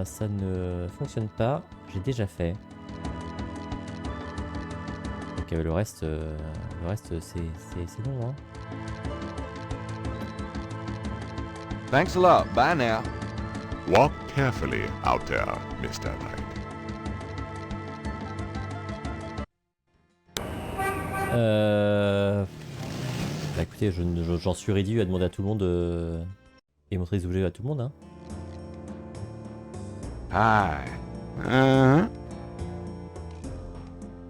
ça ne fonctionne pas. J'ai déjà fait. Ok, le reste c'est bon, hein. Thanks a lot. Bye now. Walk carefully out there, Mr. Knight. Bah écoutez, j'en suis réduit à demander à tout le monde et montrer les objets à tout le monde, hein. Hi.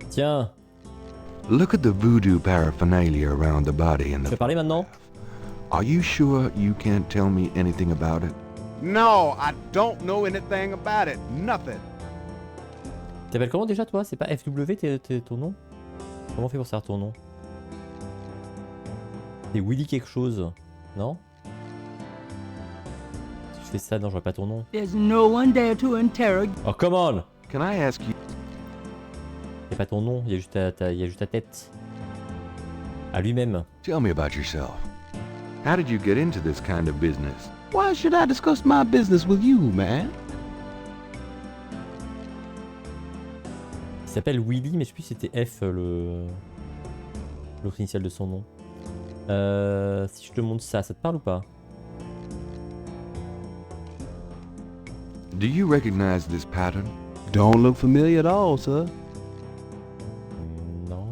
Tiens. Look at the voodoo paraphernalia around the body and Tu the... veux parler maintenant? Are you sure you can't tell me anything about it? No, I don't know anything about it. Nothing. T'appelles comment déjà toi? C'est pas FW ton nom? Comment on fait pour savoir ton nom? C'est Willy quelque chose, non? Si je fais ça, non, j'aurais pas ton nom. There's no one there to interrogate. Oh, come on! Can I ask you? Y'a pas ton nom, y'a juste ta tête. À lui-même. Tell me about yourself. How did you get into this kind of business? Why should I discuss my business with you, man? Il s'appelle Willy, mais je sais plus si c'était F l'autre initiale de son nom. Si je te montre ça, ça te parle ou pas? Do you recognize this pattern? Don't look familiar at all, sir. Non.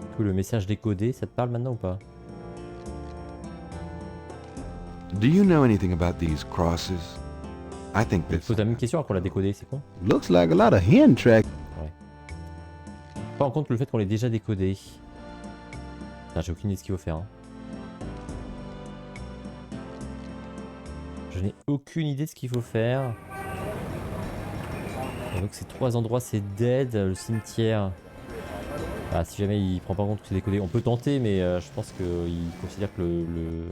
Du coup, le message décodé, ça te parle maintenant ou pas? Do you know anything about these crosses? I think Il this. faut la même question alors qu'on l'a décodé, c'est con. Looks like a lot of hen track. Ouais. Pas en compte le fait qu'on l'ait déjà décodé. Putain, j'ai aucune idée de ce qu'il faut faire. Hein. Je n'ai aucune idée de ce qu'il faut faire. Et donc ces trois endroits, c'est dead, le cimetière. Ah, si jamais il prend pas en compte que c'est décodé, on peut tenter, mais je pense qu'il considère que le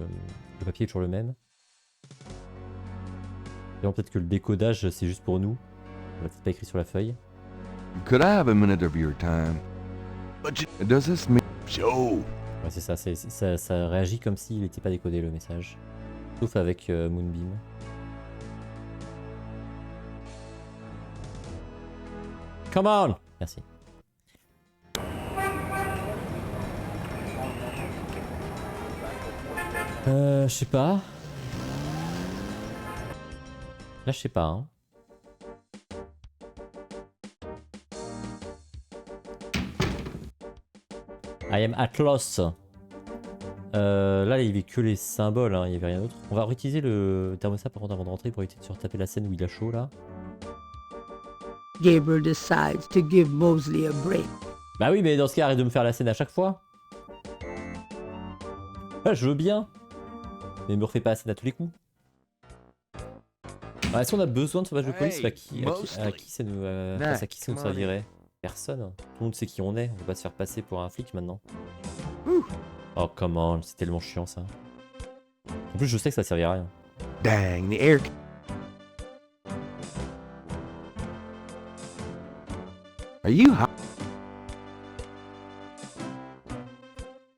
papier est toujours le même. Peut-être que le décodage c'est juste pour nous. On l'a peut-être pas écrit sur la feuille. Could I have a minute of your time? Does this mean? Show. Ouais, c'est ça, ça réagit comme s'il n'était pas décodé le message. Sauf avec Moonbeam. Come on! Merci. Je sais pas. Là, je sais pas. Hein. I am at loss. Là, il y avait que les symboles, hein, il n'y avait rien d'autre. On va réutiliser le thermostat par contre avant de rentrer pour éviter de se retaper la scène où il a chaud là. Gabriel decides to give Mosley a break. Bah oui, mais dans ce cas, arrête de me faire la scène à chaque fois. Ah, je veux bien. Mais me refais pas la scène à tous les coups. Est-ce qu'on a besoin de sauvage de police? À qui ça nous, face à qui ça nous servirait? Personne. Tout le monde sait qui on est. On va pas se faire passer pour un flic maintenant. Oh, come on. C'est tellement chiant ça. En plus, je sais que ça servira à rien. Dang, the air... Are you hot?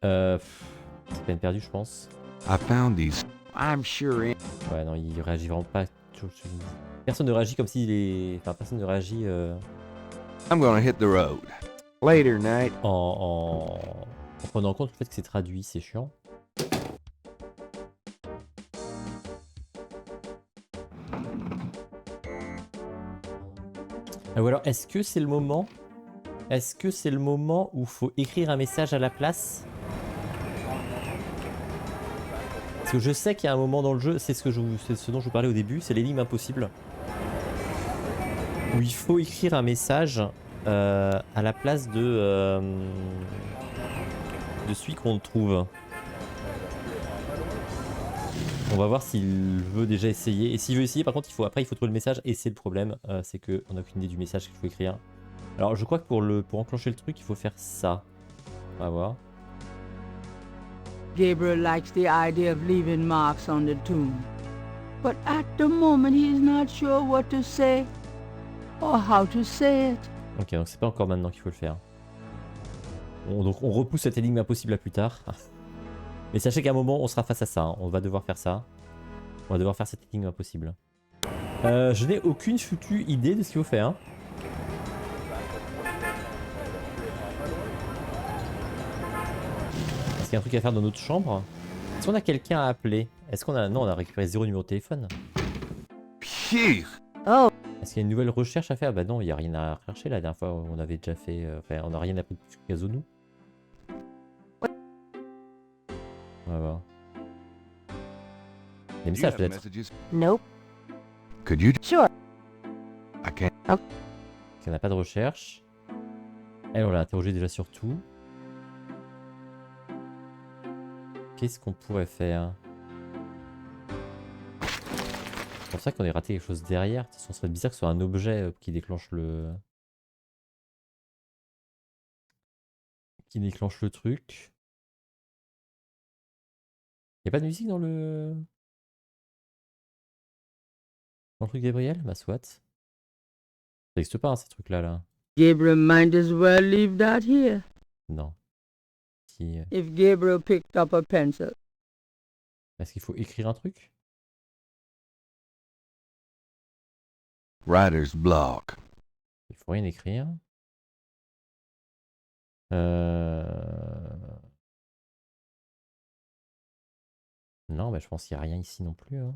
C'est peine perdue, je pense. I found these. I'm sure. Ouais, non, il réagit vraiment pas. Personne ne réagit comme s'il est. Enfin, personne ne réagit. I'm gonna hit the road. Later, Knight. En prenant en compte le fait que c'est traduit, c'est chiant. Ou alors, est-ce que c'est le moment? Est-ce que c'est le moment où il faut écrire un message à la place? Parce que je sais qu'il y a un moment dans le jeu, c'est ce dont je vous parlais au début, c'est l'énigme impossible. Où il faut écrire un message à la place de celui qu'on trouve. On va voir s'il veut déjà essayer. Et s'il veut essayer, par contre, après il faut trouver le message. Et c'est le problème, c'est qu'on n'a aucune idée du message qu'il faut écrire. Alors je crois que pour enclencher le truc, il faut faire ça. On va voir. Gabriel likes the idea of leaving marks on the tomb. But at the moment he is not sure what to say or how to say it. Ok, donc c'est pas encore maintenant qu'il faut le faire. Donc on repousse cette énigme impossible à plus tard. Mais sachez qu'à un moment on sera face à ça, hein. On va devoir faire ça. On va devoir faire cette énigme impossible. Je n'ai aucune foutue idée de ce qu'il faut faire. Hein. Est-ce qu'il y a un truc à faire dans notre chambre? Est-ce qu'on a quelqu'un à appeler? Est-ce qu'on a... Non, on a récupéré 0 numéro de téléphone. Oh. Est-ce qu'il y a une nouvelle recherche à faire? Bah non, il n'y a rien à rechercher. La dernière fois, on avait déjà fait... Enfin, on n'a rien appris de plus qu'à Zonou. On va voir. Des messages peut-être? Nope. Could you? Sure. I can't. Okay. On n'a pas de recherche. Elle, on l'a interrogé déjà sur tout. Qu'est-ce qu'on pourrait faire? C'est pour ça qu'on ait raté quelque chose derrière. De toute façon, ce serait bizarre que ce soit un objet qui déclenche le... truc. Y'a pas de musique dans le... truc Gabriel? Bah soit. Ça n'existe pas, hein, ces trucs-là. Là. Gabriel might as well leave that here. Non. qui... If Gabriel picked up a pencil. Est-ce qu'il faut écrire un truc? Writer's block. Il faut rien écrire. Non, bah, je pense qu'il n'y a rien ici non plus. Hein.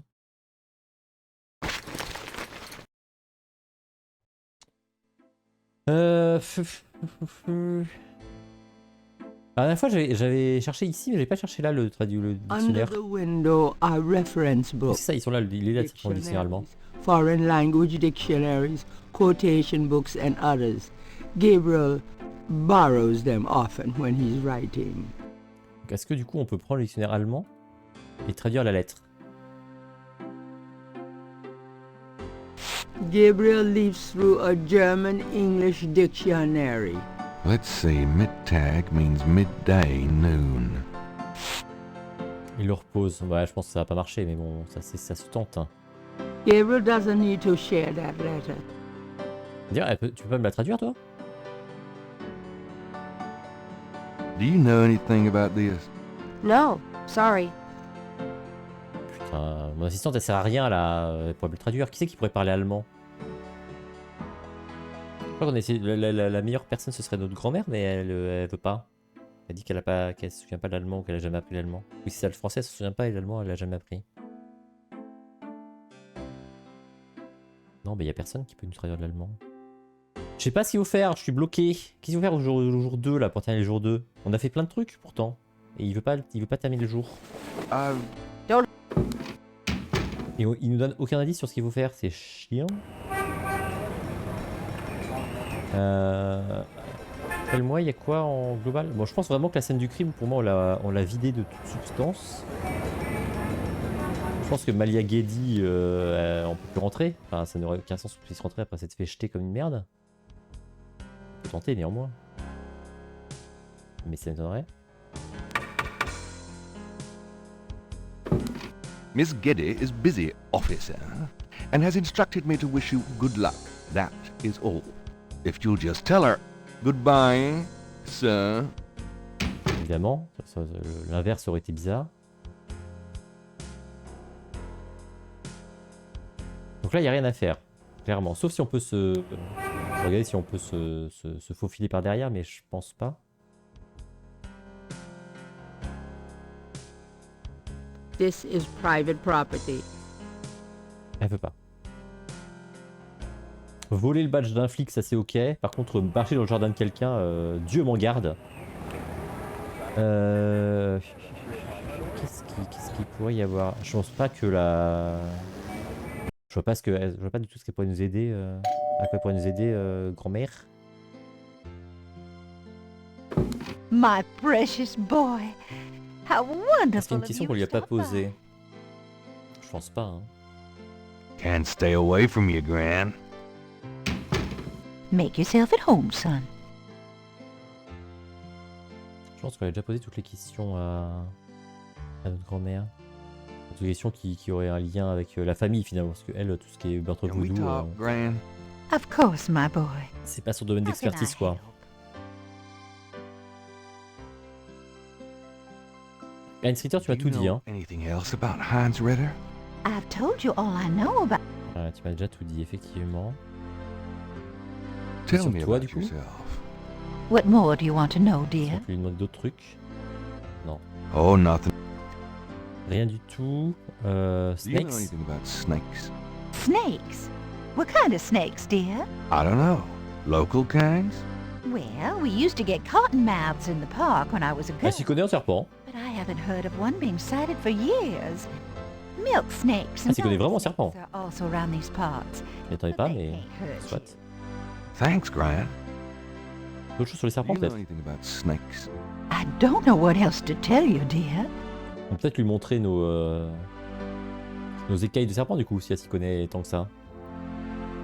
La dernière fois, j'avais cherché ici, mais j'avais pas cherché là le dictionnaire. Under the window are reference books. C'est ça, ils sont là, les lettres sont le dictionnaire allemand. Foreign language dictionaries, quotation books and others. Gabriel borrows them often when he's writing. Est-ce que du coup on peut prendre le dictionnaire allemand et traduire la lettre? Gabriel leaves through a German-English dictionary. Let's see, Mittag means midday, noon. Il le repose. Ouais, je pense que ça va pas marcher, mais bon, ça se tente. Hein. Gabriel doesn't need to share that letter. Dire, tu peux pas me la traduire, toi? Do you know anything about this? No, sorry. Putain, mon assistante, elle sert à rien, là, elle pourrait me le traduire. Qui c'est qui pourrait parler allemand? Je crois qu'on essaie... La meilleure personne, ce serait notre grand-mère, mais elle veut pas. Elle dit qu'elle se souvient pas de l'allemand ou qu'elle a jamais appris l'allemand. Oui, c'est ça, le français, elle se souvient pas, et l'allemand, elle l'a jamais appris. Non, mais il y a personne qui peut nous traduire de l'allemand. Je sais pas ce qu'il faut faire, je suis bloqué. Qu'est-ce qu'il faut faire au jour 2, là, pour terminer le jour 2? On a fait plein de trucs, pourtant. Et il veut pas terminer le jour. Et il nous donne aucun indice sur ce qu'il faut faire, c'est chiant. Rappelle-moi, il y a quoi en global? Bon, je pense vraiment que la scène du crime, pour moi, on l'a vidé de toute substance. Je pense que Malia Gedi, on peut plus rentrer. Enfin, ça n'aurait aucun sens qu'on puisse rentrer après s'être fait jeter comme une merde. On peut tenter néanmoins. Mais ça m'étonnerait. Miss Geddy is busy, officer, and has instructed me to wish you good luck. That is all. If you'll just tell her goodbye, sir. Évidemment, l'inverse aurait été bizarre. Donc là, il n'y a rien à faire, clairement. Sauf si on peut se... Regardez si on peut se faufiler par derrière, mais je pense pas. This is private property. Elle veut pas. Voler le badge d'un flic, ça c'est ok. Par contre, marcher dans le jardin de quelqu'un, Dieu m'en garde. Qu'est-ce qu'il pourrait y avoir? Je pense pas que la... Je vois pas du tout ce qu'elle pourrait nous aider. À quoi elle pourrait nous aider, grand-mère. My precious boy. How wonderful. Est-ce qu'il y a une question qu'on lui a pas posée? Je pense pas, hein. Can't stay away from you, Gran. Make yourself at home, son. Je pense qu'on a déjà posé toutes les questions à notre grand-mère. Toutes les questions qui auraient un lien avec la famille finalement, parce que elle, tout ce qui est meurtre voodoo, Of course, my boy. c'est pas son domaine d'expertise quoi. Heinz Ritter, tu m'as tout dit, hein. Anything else about Heinz Ritter? I've told you all I know about. Ah, tu m'as déjà tout dit, effectivement. Tell me toi, about du coup. yourself. What more do you want to know, On dear? peut lui demander d'autres trucs. Non. Oh, nothing. Rien du tout. Do you know Snakes. anything about snakes? Snakes? What kind of snakes, dear? I don't know. Local kinds? Well, we used to get cottonmouths in the park when I was a girl. Elle s'y connaît en serpent. But I haven't heard of one being sighted for years. Milk snakes Ah, and s'y connaît vraiment en dog serpent. snakes are also around these parts. Je m'y attendais pas, mais soit. Thanks, Gran. D'autres choses sur les Do serpents you know peut-être. anything about snakes? I don't know what else to tell you, dear. On peut peut-être lui montrer nos écailles de serpent du coup, si elle s'y connaît tant que ça.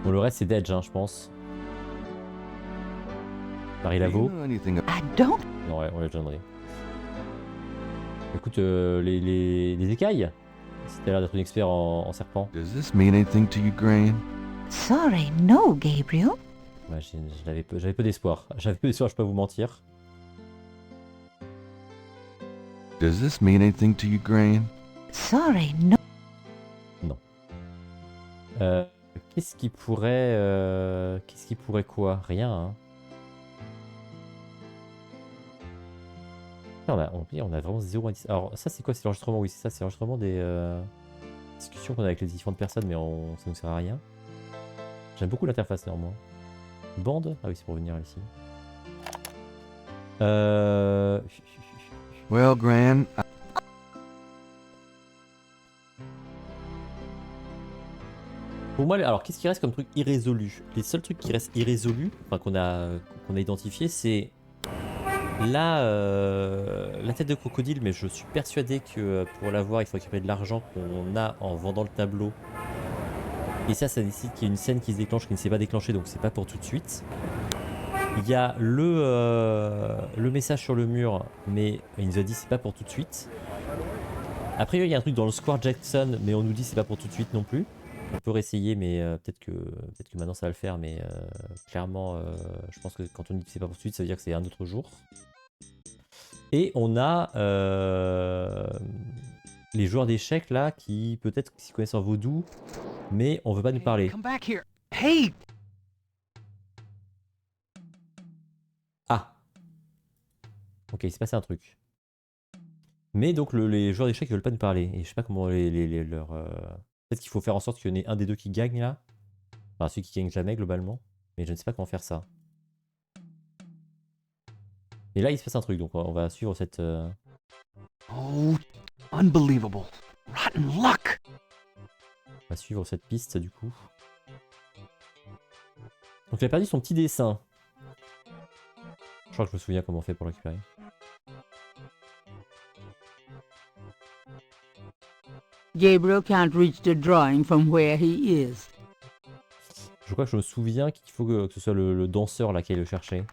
Bon, le reste c'est Dedge, hein, je pense. Marie Do you Laveau. know anything I don't. Non, ouais, on l'a déjà demandé. Écoute, les écailles. Si t'as l'air d'être une expert en serpent. Does this mean anything to you, Gran? Sorry, no, Gabriel. Ouais, j'avais peu d'espoir. J'avais peu d'espoir, je peux pas vous mentir. Does this mean anything to you, Gran? Sorry, no. Non. Qu'est-ce qui pourrait... Qu'est-ce qui pourrait quoi? Rien, hein. On a vraiment 0 indice. Alors ça c'est quoi? C'est l'enregistrement? Oui c'est ça, c'est l'enregistrement des discussions qu'on a avec les différentes personnes, mais ça ne sert à rien. J'aime beaucoup l'interface néanmoins. Bande? Ah oui c'est pour venir ici. Well, Gran, Pour moi, alors qu'est-ce qui reste comme truc irrésolu? Les seuls trucs qui restent irrésolus, enfin qu'on a identifié, c'est là la tête de crocodile, mais je suis persuadé que pour l'avoir, il faut récupérer de l'argent qu'on a en vendant le tableau. Et ça nécessite qu'il y ait une scène qui se déclenche, qui ne s'est pas déclenchée, donc c'est pas pour tout de suite. Il y a le message sur le mur, mais il nous a dit c'est pas pour tout de suite. Après il y a un truc dans le Square Jackson, mais on nous dit c'est pas pour tout de suite non plus. On peut réessayer, mais peut-être que maintenant ça va le faire, mais clairement je pense que quand on dit que c'est pas pour tout de suite, ça veut dire que c'est un autre jour. Et on a les joueurs d'échecs là qui peut-être s'y connaissent en vaudou, mais on veut pas nous parler. Hey! Ah! Ok, il s'est passé un truc. Mais donc les joueurs d'échecs ils veulent pas nous parler. Et je sais pas comment leur... Peut-être qu'il faut faire en sorte qu'il y en ait un des deux qui gagne là. Enfin celui qui gagne jamais globalement. Mais je ne sais pas comment faire ça. Et là il se passe un truc, donc on va suivre cette... Oh, unbelievable. Rotten luck. On va suivre cette piste du coup. Donc il a perdu son petit dessin. Je crois que je me souviens comment on fait pour le récupérer. Gabriel can't reach the drawing from where he is. Je crois que je me souviens qu'il faut que ce soit le danseur là qui aille le chercher.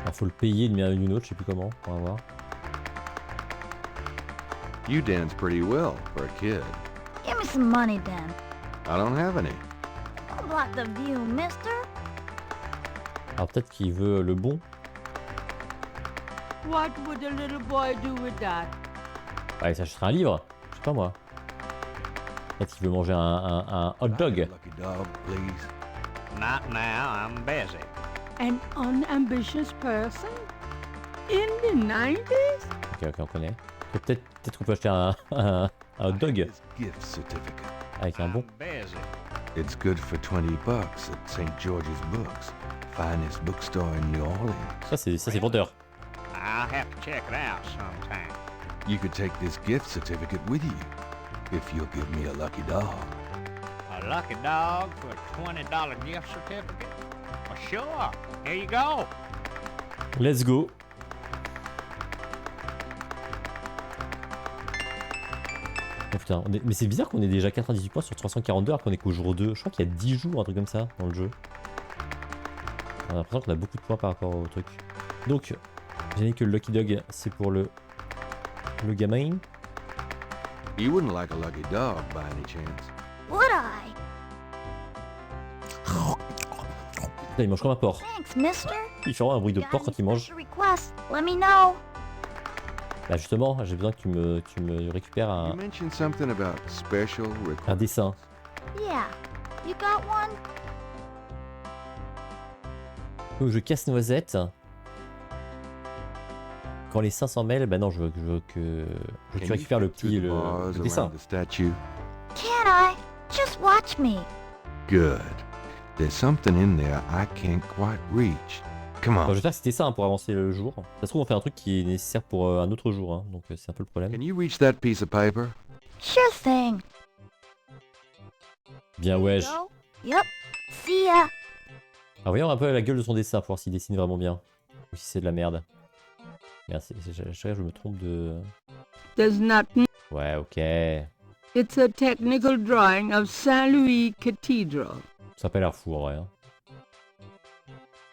Alors faut le payer d'une manière ou d'une autre, je sais plus comment, on va voir. you dance pretty well for a kid. Give me some money, then. I don't have any. Don't block the view, mister. Alors peut-être qu'il veut le bon. What would a little boy do with that? Ah, il s'achètera un livre, je sais pas moi. Peut-être qu'il veut manger un hot dog. Lucky dog, please. Not now, I'm busy. An unambitious person? In the 90s? Ok, on connaît. Peut-être qu'on peut acheter un hot dog Gift certificate. avec un bon. Busy. It's good for $20 at St. George's Books, finest bookstore in New Orleans. Ça c'est vendeur. I'll have to check it out sometime. You could take this gift certificate with you if you'll give me a lucky dog. A lucky dog for a $20 gift certificate? Well, sure. Here you go. Let's go. Oh putain, mais c'est bizarre qu'on ait déjà 98 points sur 342 alors qu'on est qu'au jour 2. Je crois qu'il y a 10 jours, un truc comme ça, dans le jeu. On a l'impression qu'on a beaucoup de points par rapport au truc. Donc, j'ai dit que le Lucky Dog, c'est pour le gamin. You wouldn't like a lucky dog by any chance. Would I? Putain, il mange comme un porc. Thanks, mister. Il fait vraiment un bruit de porc quand il mange. Request, let me know. Bah justement, j'ai besoin que tu me récupères You mentioned something about special requests. un dessin. Yeah, you got one? Donc je casse noisette. Quand les seins s'en mêlent, bah non, je veux que tu récupères le petit le dessin. The statue. Can I? Just watch me. Good. There's something in there I can't quite reach. Come on. Je vais faire cet dessin pour avancer le jour. Ça se trouve on fait un truc qui est nécessaire pour un autre jour, hein, donc c'est un peu le problème. Can you reach that piece of paper? Sure thing. Bien ouais. Yep. See ya. Alors voyons un peu la gueule de son dessin pour voir s'il dessine vraiment bien. Ou si c'est de la merde. Merde, je me trompe de... There's nothing. Ouais, ok. It's a technical drawing of Saint-Louis Cathedral. Ça a pas l'air fou en vrai. Hein.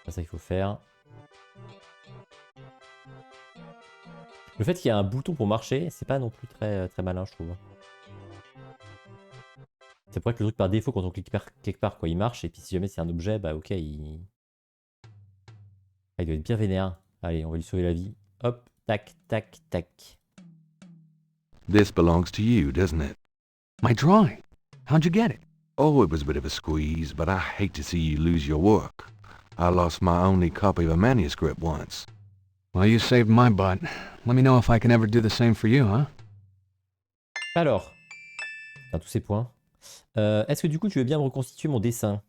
C'est ça qu'il faut faire. Le fait qu'il y a un bouton pour marcher, c'est pas non plus très malin, je trouve. Ça pourrait être le truc par défaut quand on clique quelque part, quoi. Il marche, et puis si jamais c'est un objet, bah ok, il doit être bien vénère. Allez, on va lui sauver la vie. Hop, Tac, tac, tac. This belongs to you, doesn't it? My drawing? How'd you get it? Oh, it was a bit of a squeeze, but I hate to see you lose your work. I lost my only copy of a manuscript once. Well, you saved my butt. Let me know if I can ever do the same for you, huh? Alors, tous ces points. Est-ce que du coup tu veux bien me reconstituer mon dessin?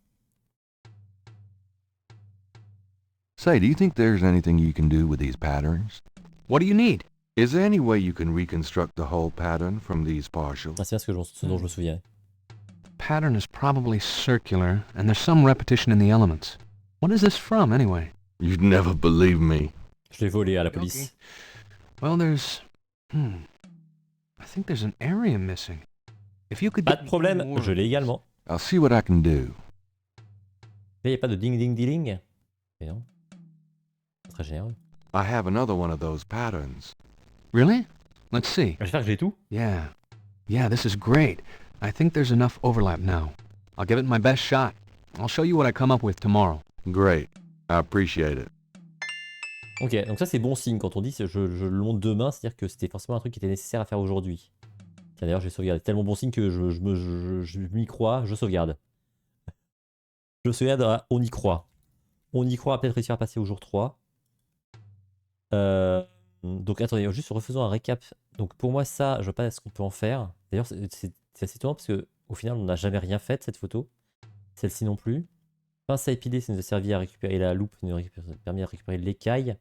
Say, do you think there's anything you can do with these patterns? What do you need? Is there any way you can reconstruct the whole pattern from these partials? Ah, c'est bien ce dont je me souviens. The pattern is probably circular, and there's some repetition in the elements. What is this from, anyway? You'd never believe me. Je l'ai volé à la police. Well, there's... I think there's an area missing. If you could Pas de problème, je l'ai également. I'll see what I can do. Là, il n'y a pas de ding-ding-diling. Et non. Très généreux. I have another one of those patterns. Really? Let's see. J'espère que j'ai tout. Yeah. Yeah, this is great. I think there's enough overlap now. I'll give it my best shot. I'll show you what I come up with tomorrow. Great. I appreciate it. Ok, donc ça c'est bon signe quand on dit je le montre demain, c'est-à-dire que c'était forcément un truc qui était nécessaire à faire aujourd'hui. Tiens, d'ailleurs, j'ai sauvegardé. Tellement bon signe que je m'y crois, je sauvegarde. Je sauvegarde, on y croit. On y croit, peut-être réussir à passer au jour 3. Donc attendez, juste refaisons un récap. Donc pour moi ça, je vois pas ce qu'on peut en faire. D'ailleurs c'est assez étonnant parce que au final on n'a jamais rien fait de cette photo. Celle-ci non plus. Pince à épiler, ça nous a servi à récupérer la loupe, ça nous a permis de récupérer l'écaille.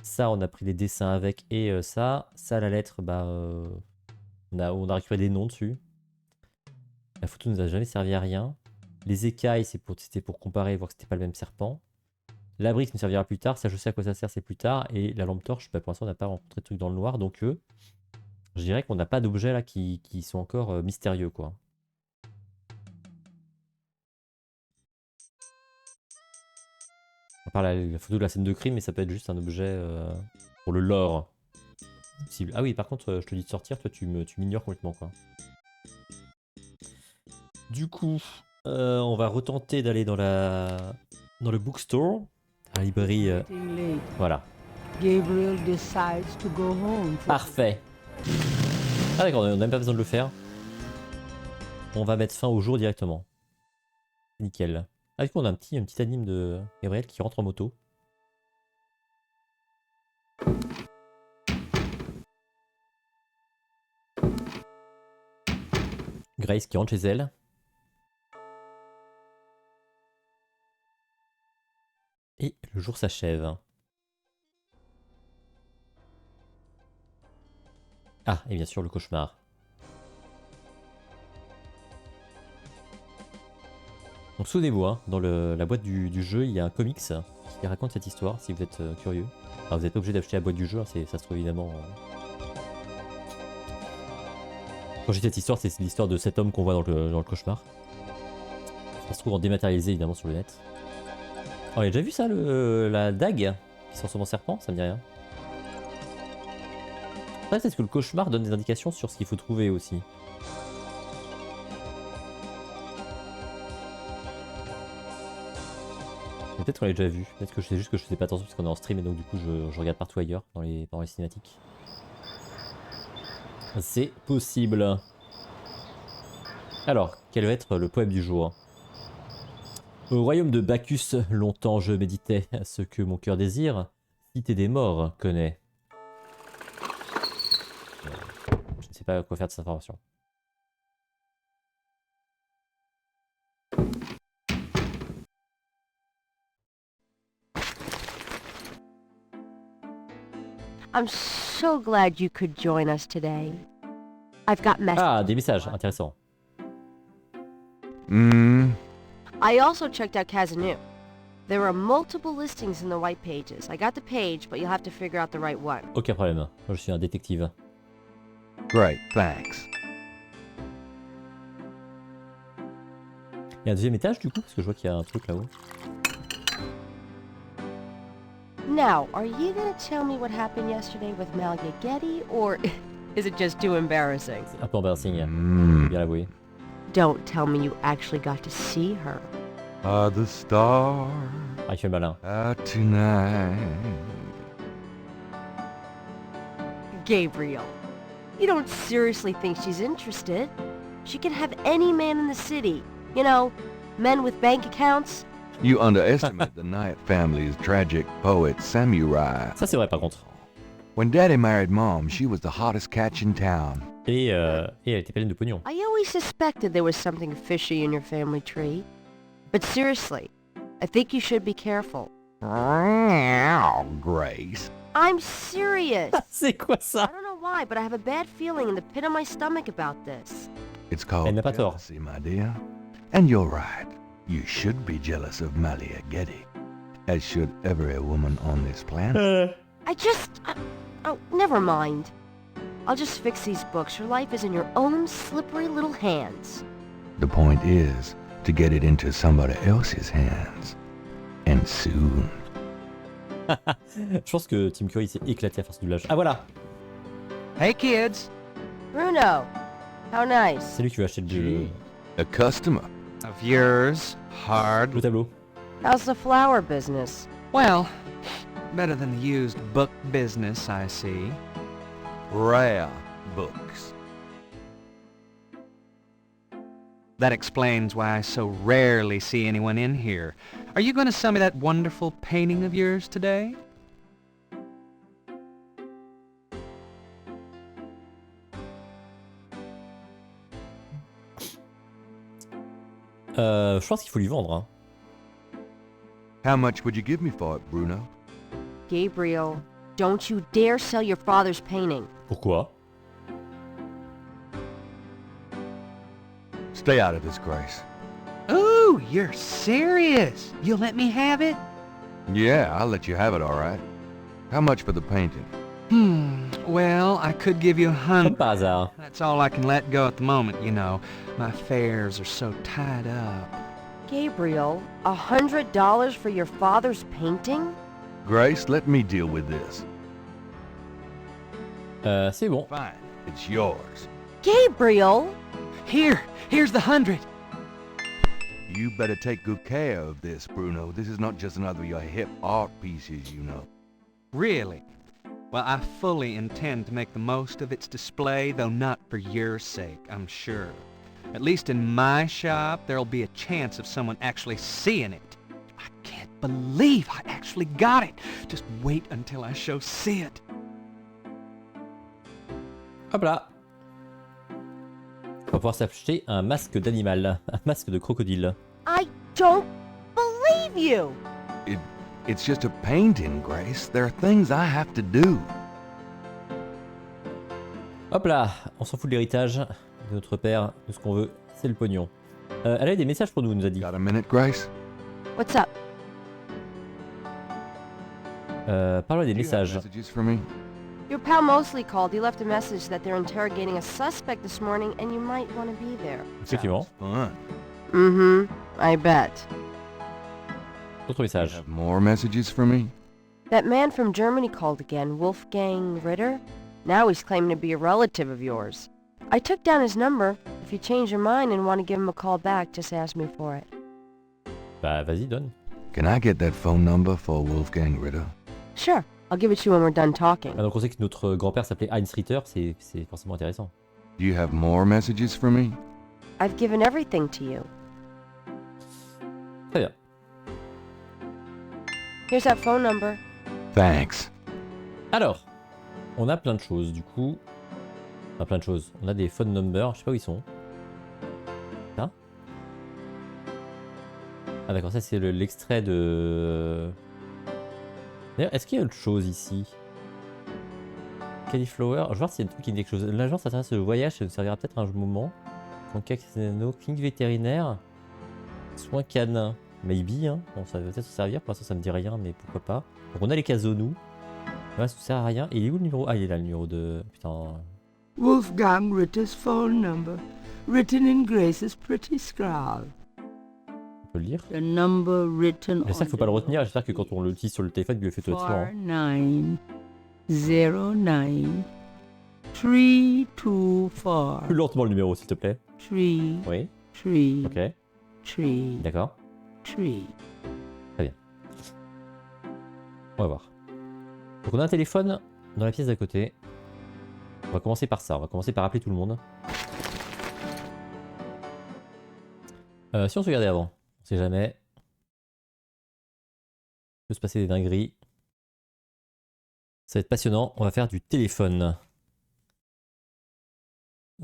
Ça on a pris les dessins avec et ça la lettre, bah on a récupéré des noms dessus. La photo nous a jamais servi à rien. Les écailles c'était pour comparer, voir que c'était pas le même serpent. La brique nous servira plus tard, ça je sais à quoi ça sert, c'est plus tard. Et la lampe torche, bah, pour l'instant on n'a pas rencontré de trucs dans le noir, donc je dirais qu'on n'a pas d'objets là qui sont encore mystérieux quoi. À part la photo de la scène de crime, mais ça peut être juste un objet pour le lore. Possible. Ah oui, par contre, je te dis de sortir, toi tu m'ignores complètement quoi. Du coup, on va retenter d'aller dans le bookstore. La librairie, voilà. Gabriel decides to go home. Parfait. Ah d'accord, on n'a même pas besoin de le faire. On va mettre fin au jour directement. Nickel. Ah du coup on a un petit anime de Gabriel qui rentre en moto. Grace qui rentre chez elle. Et le jour s'achève. Ah, et bien sûr le cauchemar. Donc souvenez-vous, hein, dans la boîte du jeu, il y a un comics qui raconte cette histoire, si vous êtes curieux. Alors vous n'êtes pas obligé d'acheter la boîte du jeu, hein, ça se trouve évidemment... Quand j'ai cette histoire, c'est l'histoire de cet homme qu'on voit dans le cauchemar. Ça se trouve en dématérialisé évidemment sur le net. Oh, il a déjà vu ça, la dague qui se transforme en serpent? Ça me dit rien. Après, peut-être que le cauchemar donne des indications sur ce qu'il faut trouver aussi. Peut-être qu'on l'a déjà vu. Peut-être que c'est juste que je faisais pas attention parce qu'on est en stream et donc du coup je regarde partout ailleurs dans les cinématiques. C'est possible. Alors, quel va être le poème du jour? Au royaume de Bacchus, longtemps je méditais ce que mon cœur désire. Cité des morts connaît. Je ne sais pas quoi faire de cette information. I'm so glad you could join us today. I've got messages. Ah, des messages, intéressant. I also checked out Kazanu. There are multiple listings in the white pages. I got the page, but you'll have to figure out the right one. Aucun problème, moi je suis un détective. Great, thanks. Il y a un deuxième étage du coup, parce que je vois qu'il y a un truc là-haut. Now, are you gonna tell me what happened yesterday with Malga Getty, or is it just too embarrassing? C'est un peu embarrassing, bien l'avouer. Don't tell me you actually got to see her. Are the stars ah, il fait malin. out tonight? Gabriel, you don't seriously think she's interested? She can have any man in the city. You know, men with bank accounts. You underestimate the Knight family's tragic poet samurai. Ça c'est vrai par contre. When Daddy married Mom, she was the hottest catch in town. Et elle était pleine de pognon. I always suspected there was something fishy in your family tree. But seriously, I think you should be careful. Grace. I'm serious. C'est quoi ça? I don't know why, but I have a bad feeling in the pit of my stomach about this. It's called Elle n'a pas tort. jealousy, my dear. And you're right. You should be jealous of Malia Getty, as should every woman on this planet. Oh, never mind. I'll just fix these books. Your life is in your own slippery little hands. The point is to get it into somebody else's hands. And soon. Je pense que Tim Curry s'est éclaté à faire ce doublage. Ah voilà. Hey kids. Bruno, how nice. C'est lui qui veut acheter le jeu. A customer. Of yours, hard. Le tableau. How's the flower business? Well, better than the used book business, I see. Rare books. That explains why I so rarely see anyone in here. Are you going to sell me that wonderful painting of yours today? Je pense qu'il faut lui vendre. Hein. How much would you give me for it, Bruno? Gabriel, don't you dare sell your father's painting. Pourquoi? Stay out of this, Grace. Ooh, you're serious? You'll let me have it? Yeah, I'll let you have it, all right. How much for the painting? Well, I could give you Comme par hasard. That's all I can let go at the moment, you know. My affairs are so tied up. Gabriel, $100 for your father's painting? Grace, let me deal with this. C'est bon. Fine, it's yours. Gabriel! Here's the 100. You better take good care of this, Bruno. This is not just another of your hip art pieces, you know. Really? Well, I fully intend to make the most of its display, though not for your sake, I'm sure. At least in my shop, there'll be a chance of someone actually seeing it. I can't believe I actually got it. Just wait until I show Sid. Hop là. On va pouvoir s'acheter un masque d'animal, un masque de crocodile. I don't believe you! It's just a painting, Grace. There are things I have to do. Hop là, on s'en fout de l'héritage de notre père, de ce qu'on veut, c'est le pognon. Elle a des messages pour nous, nous a dit. Got a minute, Grace? What's up? Parle des messages. Your pal Mosley called. He left a message that they're interrogating a suspect this morning and you might want to be there. Effectivement. Mm-hmm. I bet. Autre message. Have more messages for me? That man from Germany called again, Wolfgang Ritter. Now he's claiming to be a relative of yours. I took down his number. If you change your mind and want to give him a call back, just ask me for it. Bah, vas-y, donne. Can I get that phone number for Wolfgang Ritter? Sure. I'll give it to you when we're done talking. Ah, donc on sait que notre grand-père s'appelait Heinz Ritter, c'est forcément intéressant. Do you have more messages for me? I've given everything to you. Très bien. Here's that phone number. Thanks. Alors, on a plein de choses, du coup. Enfin, plein de choses. On a des phone numbers, je sais pas où ils sont. Là. Ah d'accord, ça c'est l'extrait de... D'ailleurs, est-ce qu'il y a autre chose ici? Cauliflower, je vais voir s'il y a un truc qui dit quelque chose. L'agence s'intéresse au voyage, ça nous servira peut-être un moment. Concaxano, clinique vétérinaire, soins canins. Maybe, hein. Bon, ça va peut-être se servir. Pour l'instant, ça me dit rien, mais pourquoi pas. Donc, on a les casonous. Là, ça ne sert à rien. Et il est où le numéro? Ah, il est là, le numéro de... Putain. Wolfgang Ritter's phone number, written in Grace's pretty scrawl. On peut le lire. The number written on J'espère qu'il ne faut pas le retenir. J'espère que quand on l'utilise sur le téléphone, il le fait automatiquement. 4909 324. Plus lentement le numéro, s'il te plaît. 3. Oui. 3. Ok. 3. D'accord. 3. Très bien. On va voir. Donc on a un téléphone dans la pièce d'à côté. va commencer par ça. On va commencer par appeler tout le monde. Si on se regardait avant, on sait jamais. Il peut se passer des dingueries. Ça va être passionnant. On va faire du téléphone.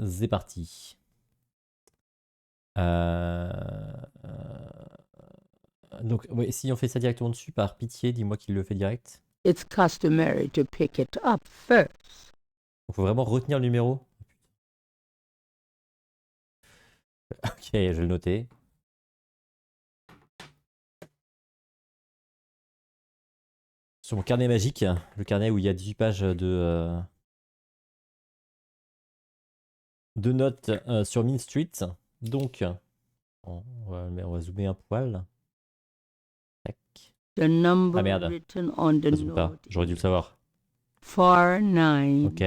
C'est parti. Donc, ouais, si on fait ça directement dessus, par pitié, dis-moi qu'il le fait direct. It's customary to pick it up first. Il faut vraiment retenir le numéro. Ok, je vais le noter. Sur mon carnet magique, le carnet où il y a 18 pages de notes sur Main Street. Donc, on va zoomer un poil. Tac. The number Ah merde, written on the ça zoome pas. note. J'aurais dû le savoir. 49 Ok,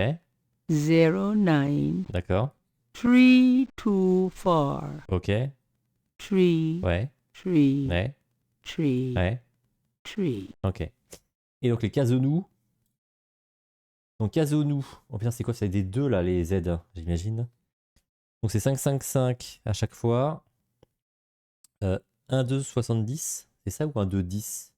09 d'accord. 324 Ok, 3 ouais, 3 ouais, 3 ouais, 3. ok. Et donc les Kazonou. Donc Kazonou. Oh putain, c'est quoi? C'est des 2 là, les Z, j'imagine. Donc c'est 5, 5, 5 à chaque fois. 1, 2, 70. C'est ça ou 1, 2, 10?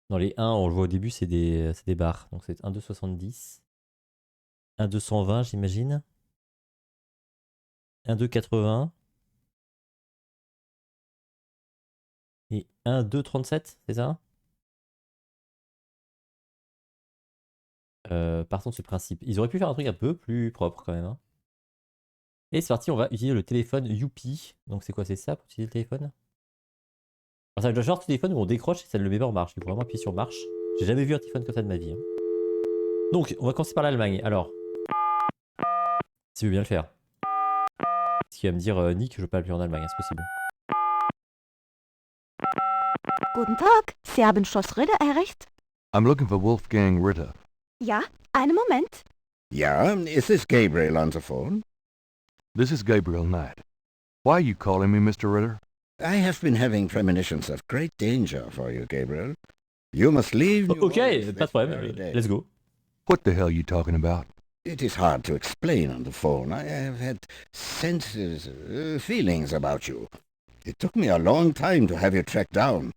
Dans les 1, on le voit au début, c'est des barres. Donc c'est 1, 2, 70. 1, 2, 120, j'imagine. 1, 2, 80. Et 1, 2, 37, c'est ça? Partons de ce principe. Ils auraient pu faire un truc un peu plus propre quand même. Hein. Et c'est parti, on va utiliser le téléphone Youpi. Donc c'est quoi, c'est ça pour utiliser le téléphone? Alors ça va être le genre de téléphone où on décroche et ça ne le met pas en marche. Il faut vraiment appuyer sur marche. J'ai jamais vu un téléphone comme ça de ma vie. Hein. Donc, on va commencer par l'Allemagne. Alors, si tu veux bien le faire. Est-ce qu'il va me dire Nick, je veux pas appeler en Allemagne, c'est possible. Guten Tag, Sie haben Schloss Ritter erreicht? I'm looking for Wolfgang Ritter. Ja, einen Moment. Yeah, is this Gabriel on the phone? This is Gabriel Knight. Why are you calling me, Mr. Ritter? I have been having premonitions of great danger for you, Gabriel. You must leave. Ok, pas de problème, let's go. What the hell are you talking about? It is hard to explain on the phone. I have had senses, feelings about you. It took me a long time to have you tracked down.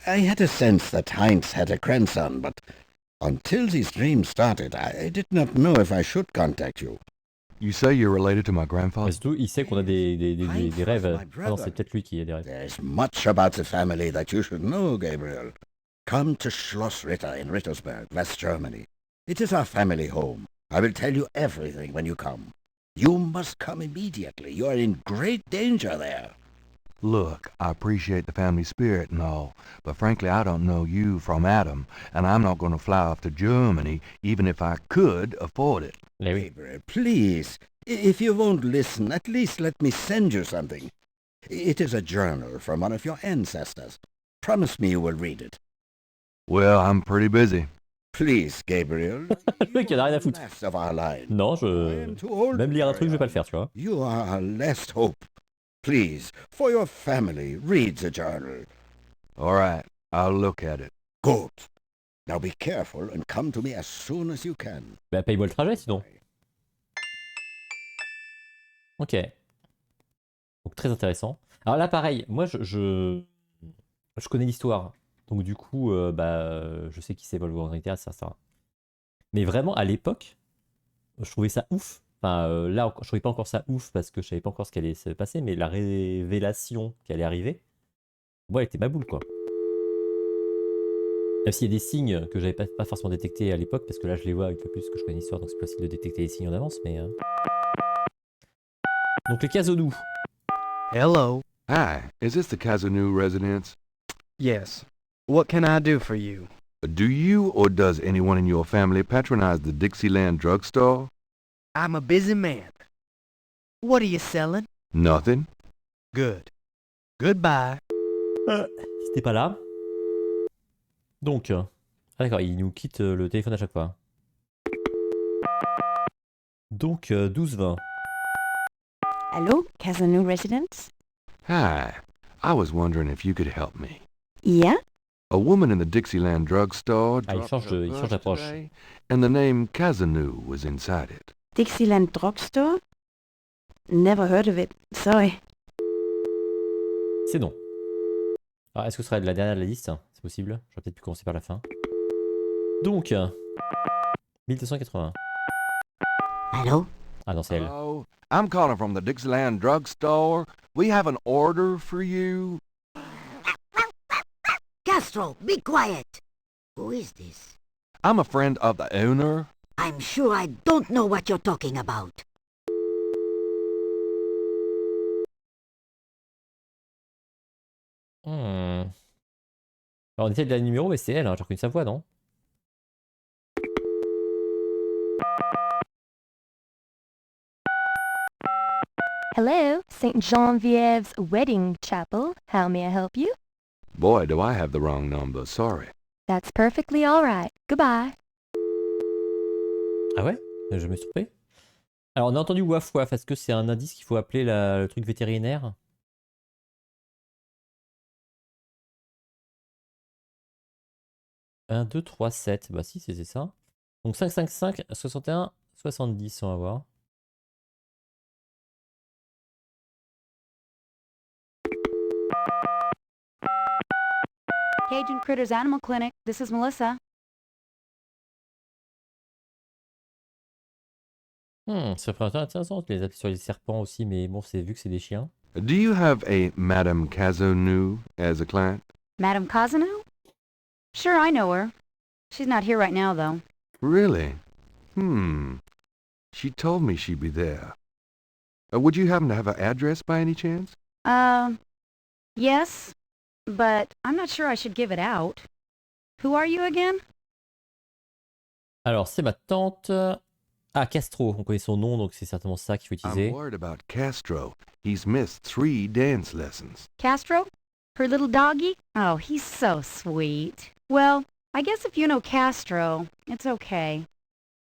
I had a sense that Heinz had a grandson, but until these dreams started, I did not know if I should contact you. You say you're related to my grandfather? Surtout, il sait qu'on a des rêves. Ah non, c'est peut-être lui qui a des rêves. There's much about the family that you should know, Gabriel. Come to Schloss Ritter in Rittersberg, West Germany. It is our family home. I will tell you everything when you come. You must come immediately. You are in great danger there. Look, I appreciate the family spirit and all, but frankly I don't know you from Adam, and I'm not going to fly off to Germany even if I could afford it. Gabriel, please, if you won't listen, at least let me send you something. It is a journal from one of your ancestors. Promise me you will read it. Well, I'm pretty busy. Please, Gabriel. Le mec, il a rien à foutre. Non, même lire un truc, je vais pas le faire, tu vois. You are our last hope. Please, for your family, read the journal. All right, I'll look at it. Good. Now be careful and come to me as soon as you can. Bah, paye-moi le trajet, sinon. Ok. Donc, très intéressant. Alors là, pareil, moi, je connais l'histoire. Donc, du coup, je sais qui c'est Wolfgang Ritter, ça. Mais vraiment, à l'époque, je trouvais ça ouf. Enfin, là, je trouvais pas encore ça ouf parce que je savais pas encore ce qui allait se passer, mais la révélation qui allait arriver, elle était ma boule, quoi. Même s'il y a des signes que j'avais pas forcément détectés à l'époque, parce que là, je les vois une fois plus que je connais l'histoire, donc c'est possible de détecter les signes en avance, mais... Donc, les Kazonou. Hello. Hi, is this the Kazanu residence? Yes. What can I do for you? Do you or does anyone in your family patronize the Dixieland drugstore? I'm a busy man. What are you selling? Nothing. Good. Goodbye. C'était pas là. Donc, ah d'accord, il nous quitte le téléphone à chaque fois. Donc, 12-20. Hello, Kazanu residence? Hi, I was wondering if you could help me. Yeah? A woman in the Dixieland drugstore Ah, il change d'approche. and the name Kazanu was inside it. Dixieland Drugstore? Never heard of it. Sorry. C'est non. Alors, est-ce que ce sera la dernière de la liste? C'est possible. J'aurais peut-être pu commencer par la fin. Donc, 1280. Hello? Ah non, c'est elle. Hello, I'm calling from the Dixieland drugstore. We have an order for you. Castro, be quiet. Who is this? I'm a friend of the owner. I'm sure I don't know what you're talking about. Alors, on essaie de la numéro, mais c'est elle, hein. J'ai reconnu sa voix, non? Hello, St. Genevieve's Wedding Chapel. How may I help you? Boy, do I have the wrong number. Sorry. That's perfectly all right. Goodbye. Ah ouais? Je me suis trompé. Alors, on a entendu waf waf. Est-ce que c'est un indice qu'il faut appeler le truc vétérinaire? « 1, 2, 3, 7. Bah si, c'est ça. Donc 5, 5, 5, 61, 70, on va voir. Cajun Critters Animal Clinic, this is Melissa. Ça ferait intéressant de les appeler sur les serpents aussi, mais bon, c'est vu que c'est des chiens. Do you have a Madame Kazanu as a client? Madame Kazanu? Sure, I know her. She's not here right now, though. Really? She told me she'd be there. Would you happen to have her address by any chance? Yes, but I'm not sure I should give it out. Who are you again? Alors, c'est ma tante. Ah, Castro, on connaît son nom, donc c'est certainement ça qu'il faut utiliser. I'm worried about Castro. He's missed 3 dance lessons. Castro? Her little doggy? Oh, he's so sweet. Well, I guess if you know Castro, it's okay.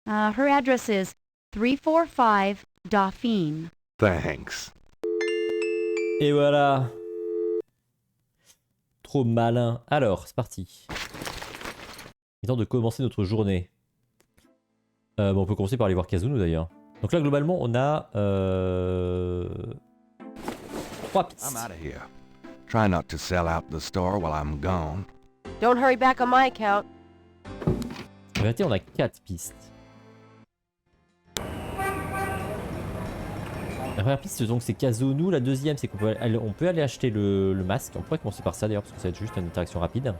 Her address is 345 Dauphine. Thanks. Et voilà. Trop malin. Alors, c'est parti. Il est temps de commencer notre journée. Bon, on peut commencer par aller voir Kazunu d'ailleurs. Donc là, globalement, on a 3 pistes. I'm out of here. Try not to sell out the store while I'm gone. Don't hurry back on my account. En vérité, on a 4 pistes. La première piste, donc, c'est Kazunu. La deuxième, c'est qu'on peut aller acheter le masque. On pourrait commencer par ça d'ailleurs, parce que ça va être juste une interaction rapide.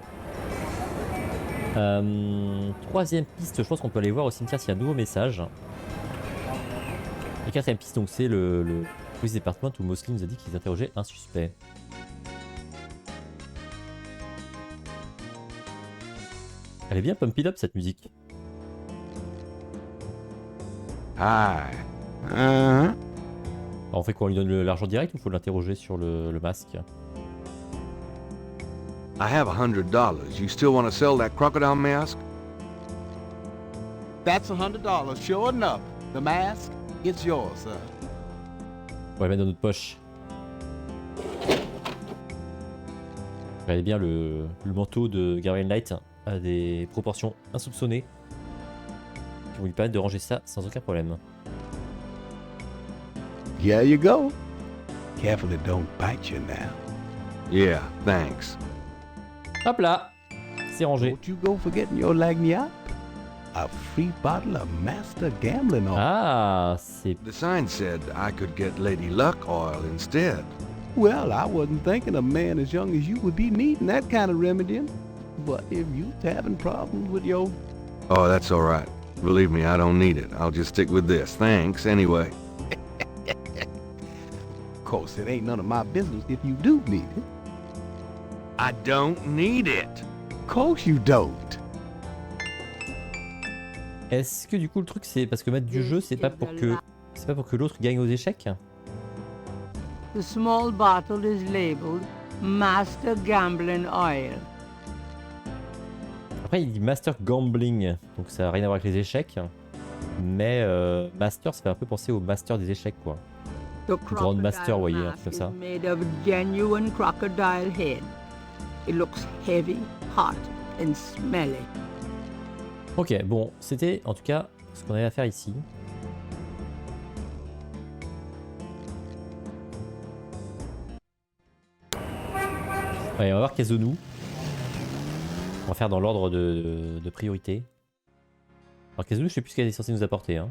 Troisième piste, je pense qu'on peut aller voir au cimetière s'il y a un nouveau message. Et quatrième piste, donc, c'est le police département où Mosley nous a dit qu'ils interrogeaient un suspect. Elle est bien pump it up cette musique. Hi. Alors, on fait quoi? On lui donne l'argent direct ou faut l'interroger sur le masque? I have $100. You still want to sell that crocodile mask? That's $100, sure enough. The mask, it's yours, sir. On va le mettre dans notre poche. Regardez bien le manteau de Gabriel Knight a des proportions insoupçonnées qui vont lui permettre de ranger ça sans aucun problème. Here you go. Careful it don't bite you now. Yeah, thanks. Hop là, c'est rangé. Don't you go forgetting your lagniappe? A free bottle of master gambling oil. Ah, c'est... The sign said I could get Lady Luck oil instead. Well, I wasn't thinking a man as young as you would be needing that kind of remedying. But if you're having problems with your... Oh, that's all right. Believe me, I don't need it. I'll just stick with this. Thanks, anyway. Of course, it ain't none of my business if you do need it. I don't need it. Of course you don't. Est-ce que du coup le truc c'est parce que maître du jeu c'est pas pour que l'autre gagne aux échecs? The small bottle is labeled Master Gambling Oil. Après il dit Master Gambling, donc ça n'a rien à voir avec les échecs. Mais Master ça fait un peu penser au Master des échecs quoi. The Grand Master, vous voyez, un truc comme ça. made of genuine crocodile head. It looks heavy, hot, and smelly. Ok, bon, c'était en tout cas ce qu'on avait à faire ici. Allez, on va voir Kazunu. On va faire dans l'ordre de priorité. Alors Kazunu, je sais plus ce qu'elle est censée nous apporter. Hein.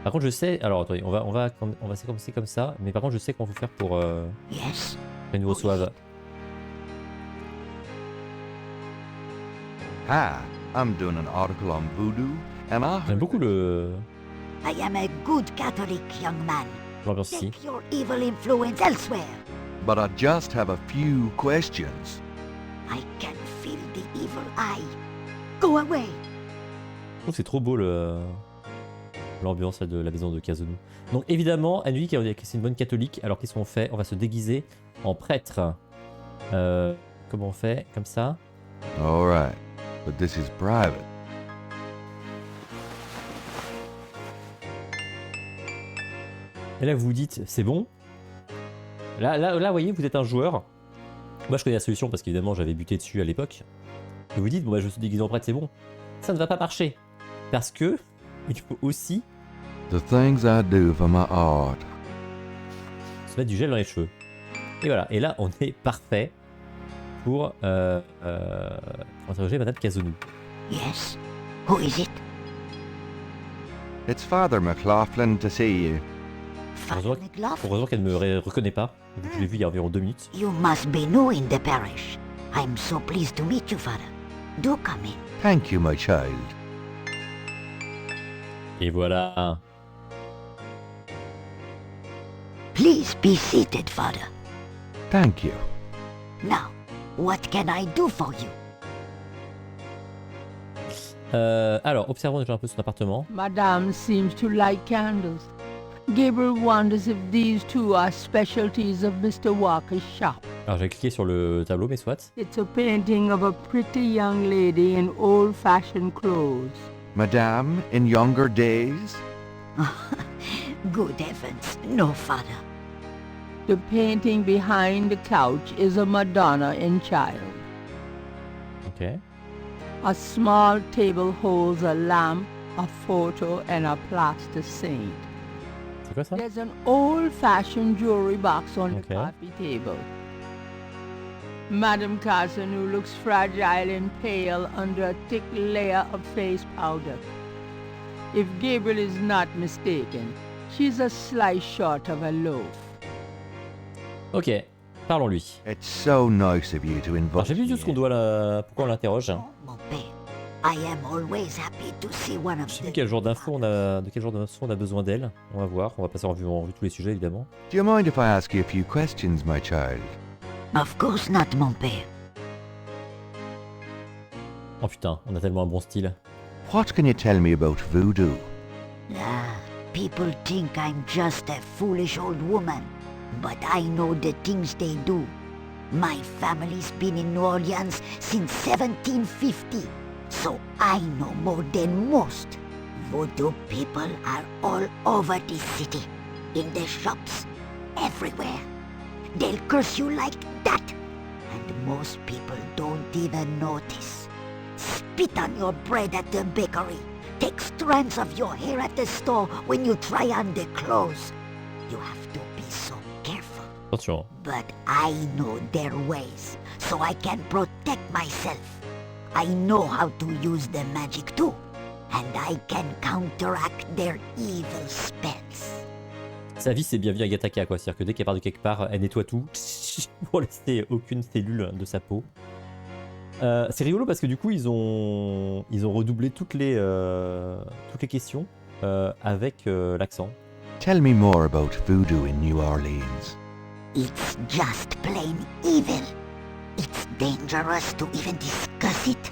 Par contre, je sais... Alors, attendez, on va commencer comme ça. Mais par contre, je sais comment faut faire pour... qu'elle nous reçoive. Hi, I'm doing an article on voodoo, and J'aime beaucoup le... I am a good Catholic young man. l'ambiance ici. Take your evil influence elsewhere. But I just have a few questions. I can feel the evil eye. Go away. Je trouve que c'est trop beau l'ambiance de la maison de Kazunu. Donc évidemment, elle nous dit que c'est une bonne catholique. Alors qu'est-ce qu'on fait? On va se déguiser en prêtre. Comment on fait? Comme ça. Alright, but this is private. Et là vous vous dites, c'est bon. Là, vous voyez, vous êtes un joueur. Moi je connais la solution parce qu'évidemment j'avais buté dessus à l'époque. Et vous dites, bon bah je me suis déguisé en prêtre, c'est bon. Ça ne va pas marcher. Parce que il faut aussi The things I do for my art. se mettre du gel dans les cheveux. Et voilà, et là on est parfait pour interroger Madame Kazunu. Yes. Who is it? It's Father McLaughlin to see you. Heureusement qu'elle ne me reconnaît pas, vu que je l'ai vu il y a environ 2 minutes. You must be new in the parish. I'm so pleased to meet you, Father. Do come in. Thank you, my child. Et voilà. Please be seated, Father. Thank you. Now, what can I do for you? Alors, observons déjà un peu son appartement. Madame seems to like candles. Gabriel wonders if these two are specialties of Mr. Walker's shop. Alors j'ai cliqué sur le tableau, mais soit. It's a painting of a pretty young lady in old-fashioned clothes. Madame, in younger days? Good heavens, no, Father. The painting behind the couch is a Madonna and child. Ok. A small table holds a lamp, a photo, and a plaster saint. C'est quoi ça? There's an old-fashioned jewelry box on the Okay. coffee table. Madame Kazunu looks fragile and pale under a thick layer of face powder. If Gabriel is not mistaken, she's a slice short of a loaf. Ok, parlons-lui. It's so nice of you to Alors invite j'ai vu tout ce qu'on doit là. Pourquoi on l'interroge? Mon père, I am always happy to see one of Je sais plus the... quel genre d'infos on a, de quel genre d'infos on a besoin d'elle. On va voir, on va passer en vue tous les sujets évidemment. Do you mind if I ask you a few questions, my child? Of course not, mon père. Oh putain, on a tellement un bon style. What can you tell me about voodoo? People think I'm just a foolish old woman, but I know the things they do. My family's been in New Orleans since 1750, so I know more than most. Voodoo people are all over this city, in the shops, everywhere. They'll curse you like that, and most people don't even notice. Spit on your bread at the bakery. Take strands of your hair at the store when you try on the clothes. You have to be so careful. Attention. But I know their ways, so I can protect myself. I know how to use the magic too, and I can counteract their evil spells. Sa vie c'est bien vu Agataka quoi, c'est-à-dire que dès qu'elle part de quelque part, elle nettoie tout pour laisser aucune cellule de sa peau. C'est rigolo parce que du coup ils ont redoublé toutes les questions avec l'accent. Tell me more about voodoo in New Orleans. It's just plain evil. It's dangerous to even discuss it.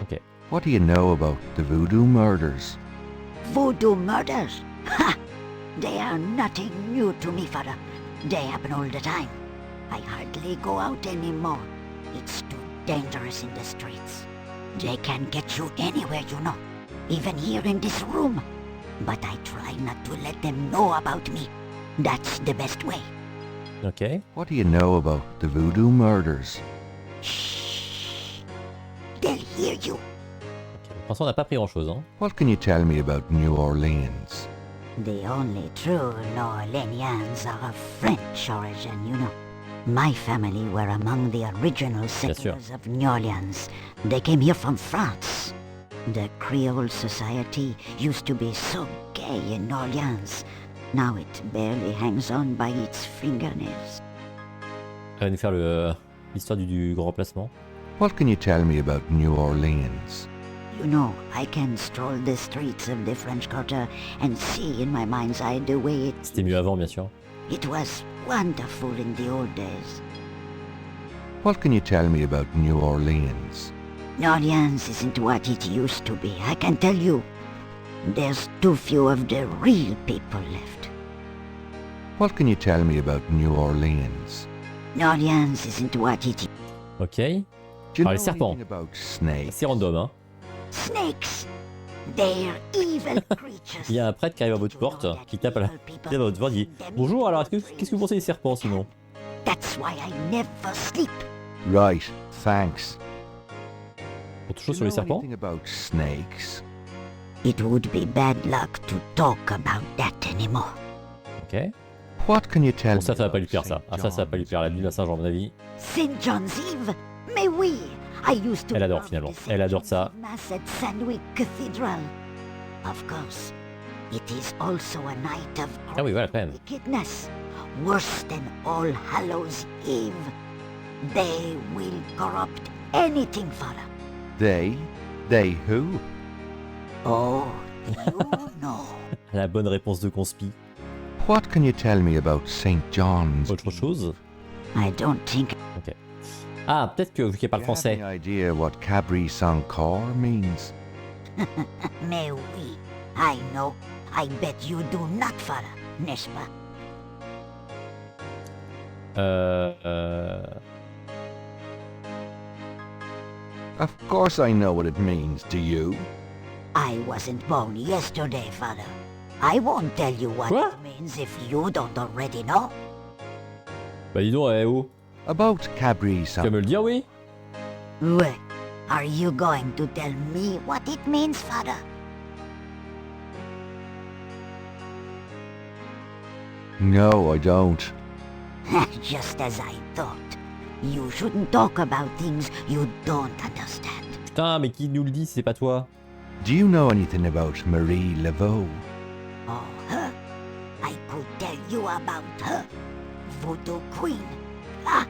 Ok. What do you know about the voodoo murders? Voodoo murders? Ha! They are nothing new to me, Father. They happen all the time. I hardly go out anymore. It's too dangerous in the streets. They can get you anywhere, you know. Even here in this room. But I try not to let them know about me. That's the best way. Ok. What do you know about the voodoo murders? Shh. They'll hear you. Pour l'instant, on n'a pas pris grand-chose. Hein. What can you tell me about New Orleans? The only true New Orleanians are of French origin, you know. My family were among the original settlers of New Orleans. They came here from France. The Creole society used to be so gay in New Orleans. Now it barely hangs on by its fingernails. Elle va nous faire l'histoire du grand remplacement. What can you tell me about New Orleans? You know, I can stroll the streets of the French Quarter and see in my mind's eye the way it... C'était mieux avant, bien sûr. It was wonderful in the old days. What can you tell me about New Orleans? New Orleans isn't what it used to be, I can tell you. There's too few of the real people left. What can you tell me about New Orleans? New Orleans isn't what it... Ok. Alors les serpents. C'est random, hein. Snakes. They're evil creatures. Il y a un prêtre qui arrive à votre porte, qui tape à votre porte, dit bonjour, alors qu'est-ce que vous pensez des serpents sinon? That's why I never sleep. Right, thanks. Autre chose sur les serpents? About snakes? It would be bad luck to talk about that anymore. Ok. What can you tell bon, ça va pas lui plaire ça. Ah ça va pas lui plaire la nuit à Saint-Jean à mon avis. Saint John's Eve? Mais oui. I used to elle adore finalement. Elle adore ça. Mass at Sandwick Cathedral. Of course, it is also a night of ah oui, voilà, quand même. wickedness, worse than All Hallows Eve. They will corrupt anything, Father. They who? Oh, you know. La bonne réponse de conspi. What can you tell me about St. John's? Autre chose? I don't think. Ok. Ah, peut-être que vu qu'elle parle français. Any idea what Cabri sans corps means? Mais oui, I know. I bet you do not, Father, n'est-ce pas? Of course I know what it means, do you? I wasn't born yesterday, Father. I won't tell you what it means if you don't already know. Bah dis donc, oh. About Cabri sans... Tu vas me le dire, oui? Well, are you going to tell me what it means, Father? No, I don't. Just as I thought. You shouldn't talk about things you don't understand. Putain, mais qui nous le dit si c'est pas toi? Do you know anything about Marie Laveau? Oh, her? I could tell you about her. Voodoo Queen. Ah!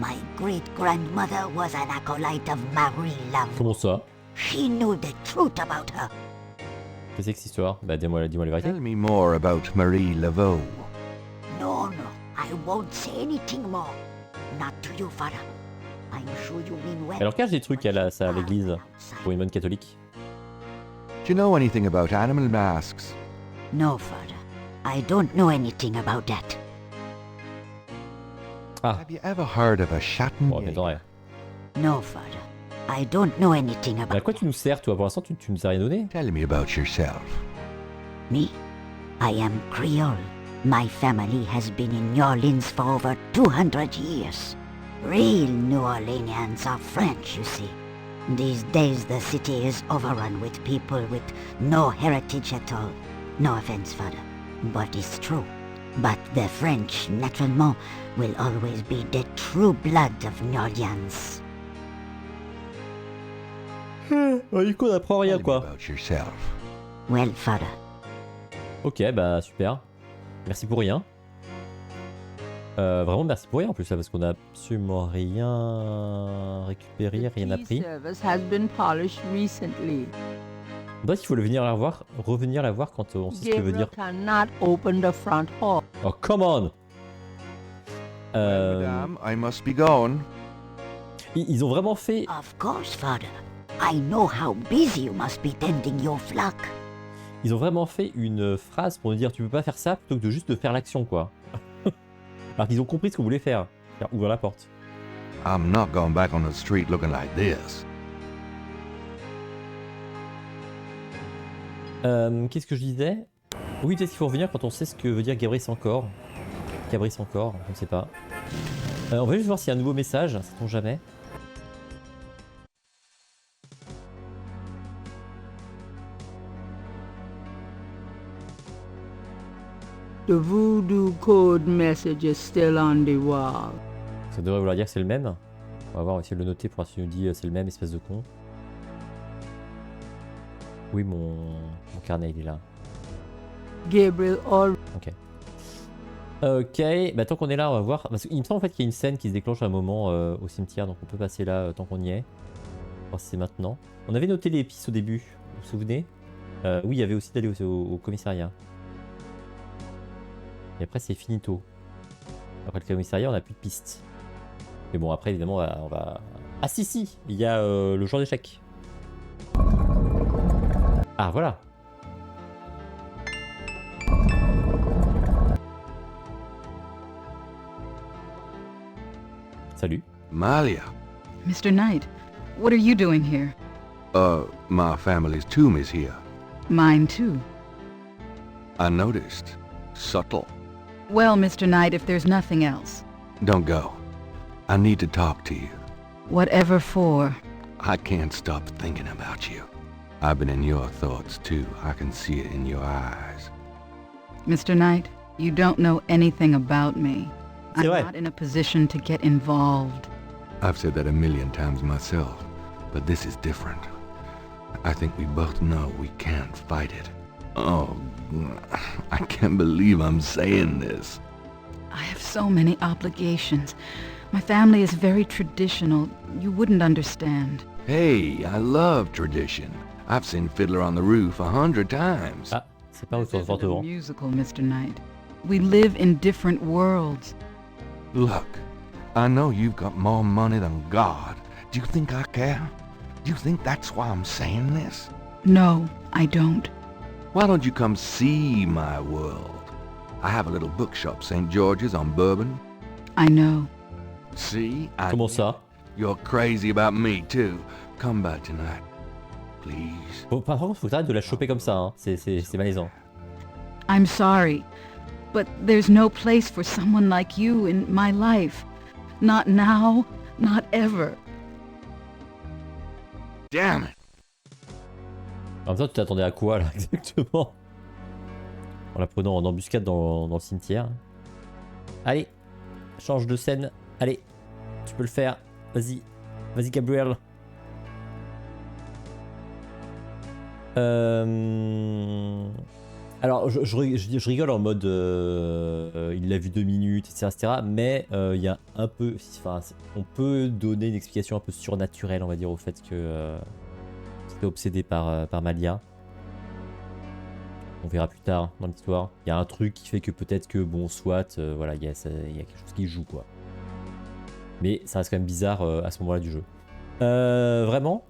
My great-grandmother was an acolyte of Marie Laveau. Comment ça? She knew the truth about her. Qu'est-ce que c'est que cette histoire? Bah dis-moi la vérité. Tell me more about Marie Laveau. No, I won't say anything more. Not to you, Father. I'm sure you mean well. Alors cache des trucs à ça à l'église pour une bonne catholique. Do you know anything about animal masks? No, Father. I don't know anything about that. Ah. Have you ever heard of a chatting? Bon, m'étonnerait. No, Father. I don't know anything about that. À quoi tu nous sers, toi? Pour l'instant, tu nous as rien donné. Tell me about yourself. Me? I am Creole. My family has been in New Orleans for over 200 years. Real New Orleanians are French, you see. These days the city is overrun with people with no heritage at all. No offense, Father, but it's true. But the French, naturellement, will always be the true blood of New Orleans. Du coup, on apprend rien, quoi. Well, Father. Ok, bah super. Merci pour rien. Vraiment merci pour rien en plus, là, parce qu'on a absolument rien récupéré, rien appris. Donc il faut revenir la voir quand on sait ce que veut dire. Oh, come on! Madame, I must be gone. Ils ont vraiment fait... Of course, Father. I know how busy you must be tending your flock. Ils ont vraiment fait une phrase pour nous dire tu peux pas faire ça plutôt que de juste de faire l'action, quoi. Alors qu'ils ont compris ce qu'on voulait faire. Faire ouvrir la porte. I'm not going back on the street looking like this. Qu'est-ce que je disais? Oui, peut-être qu'il faut revenir quand on sait ce que veut dire Gabriel encore. Gabriel encore, on ne sait pas. On va juste voir s'il y a un nouveau message, sait-on jamais. The voodoo code message is still on the wall. Ça devrait vouloir dire que c'est le même. On va voir, on va essayer de le noter pour voir si nous dit c'est le même, espèce de con. Oui, mon carnet il est là. Gabriel or... Ok. Ok, bah tant qu'on est là, on va voir. Parce qu'il me semble en fait qu'il y a une scène qui se déclenche à un moment au cimetière, donc on peut passer là tant qu'on y est. On va voir si c'est maintenant. On avait noté les pistes au début, vous vous souvenez? Oui, il y avait aussi d'aller au commissariat. Et après c'est finito. Après le commissariat, on n'a plus de pistes. Mais bon, après évidemment, on va... Ah si, il y a le joueur d'échecs. Ah voilà. Salut. Malia. Mr. Knight, what are you doing here? My family's tomb is here. Mine too. I noticed. Subtle. Well, Mr. Knight, if there's nothing else. Don't go. I need to talk to you. Whatever for. I can't stop thinking about you. I've been in your thoughts too. I can see it in your eyes. Mr. Knight, you don't know anything about me. I'm not in a position to get involved. I've said that a million times myself, but this is different. I think we both know we can't fight it. Oh, I can't believe I'm saying this. I have so many obligations. My family is very traditional. You wouldn't understand. Hey, I love tradition. I've seen Fiddler on the Roof 100 times. Ah, c'est pas autour de Fort-Devant. Musical, Mr. Knight. We live in different worlds. Look, I know you've got more money than God. Do you think I care? Do you think that's why I'm saying this? No, I don't. Why don't you come see my world? I have a little bookshop, St. George's on Bourbon. I know. See? Comment ça? You're crazy about me too. Come by tonight, please. Bon, par contre, faut que t'arrêtes de la choper comme ça, hein. C'est malaisant. I'm sorry, but there's no place for someone like you in my life. Not now, not ever. Damn it. En même temps, tu t'attendais à quoi là exactement? En la prenant en embuscade dans le cimetière. Allez, change de scène. Allez, tu peux le faire. Vas-y, vas-y Gabriel. Alors, je rigole en mode il l'a vu 2 minutes, etc. Mais il y a un peu... Enfin, on peut donner une explication un peu surnaturelle, on va dire, au fait que c'était obsédé par Malia. On verra plus tard dans l'histoire. Il y a un truc qui fait que peut-être que, bon, soit, voilà, il y a quelque chose qui joue, quoi. Mais ça reste quand même bizarre à ce moment-là du jeu. Vraiment?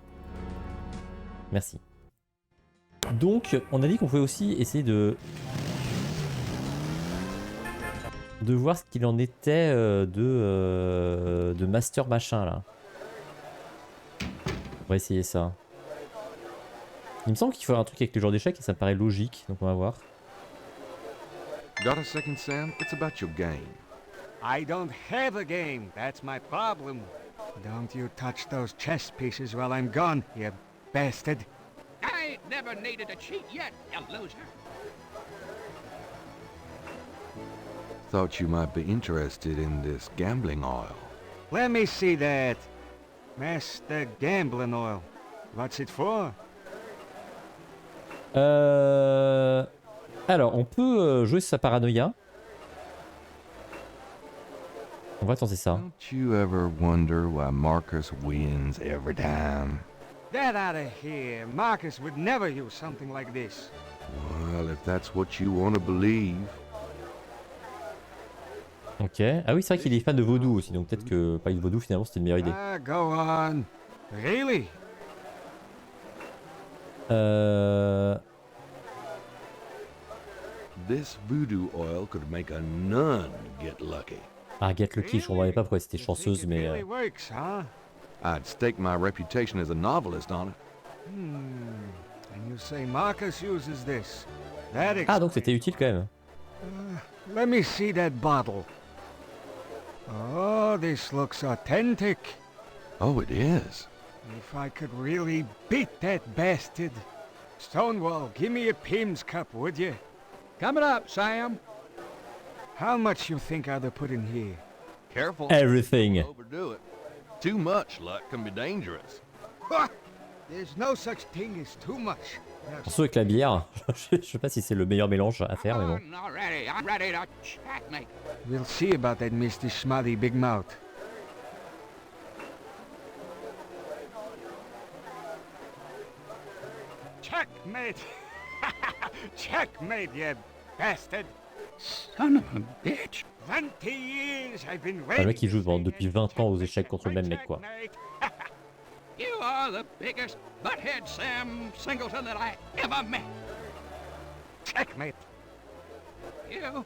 Merci. Donc, on a dit qu'on pouvait aussi essayer de voir ce qu'il en était de Master Machin, là. On va essayer ça. Il me semble qu'il faut un truc avec le genre d'échecs et ça me paraît logique, donc on va voir. Got a second, Sam? It's about your game. I don't have a game. That's my problem. Don't you touch those chess pieces while I'm gone, you bastard. I ain't never needed a cheat yet, you loser. Thought you might be interested in this gambling oil. Let me see that. Master Gambling Oil. What's it for? Alors, on peut jouer sur sa paranoïa. On va tenter ça. Don't you ever wonder why Marcus wins every time? Get out of here. Marcus would never use something like this. Well, if that's what you want to believe. Ok. Ah oui, c'est vrai qu'il est fan de vaudou aussi, donc peut-être que parler de vaudou finalement c'était une meilleure idée. Ah, go on. Really? This voodoo oil could make a nun get lucky. Ah, get lucky, je comprenais pas pourquoi c'était chanceuse, mais... Really works, huh? I'd stake my reputation as a novelist on it. And you say Marcus uses this. That Ah, donc c'était utile quand même. Let me see that bottle. Oh, this looks authentic. Oh, it is. If I could really beat that bastard. Stonewall, give me a Pim's cup, would you? Coming up, Sam. How much you think I'd put in here? Careful. Everything. Don't overdo it. Too much luck can be dangerous. What? There's no such thing as too much. Surtout avec la bière, je sais pas si c'est le meilleur mélange à faire, mais bon. Already, I'm ready to checkmate. We'll see about that, Mr. Smutty Big Mouth. Checkmate! Checkmate, you bastard! Son of a bitch. 20 years I've been Le mec qui joue depuis 20 ans aux échecs contre le même mec, quoi. You are the biggest butthead Sam Singleton that I ever met. Checkmate. You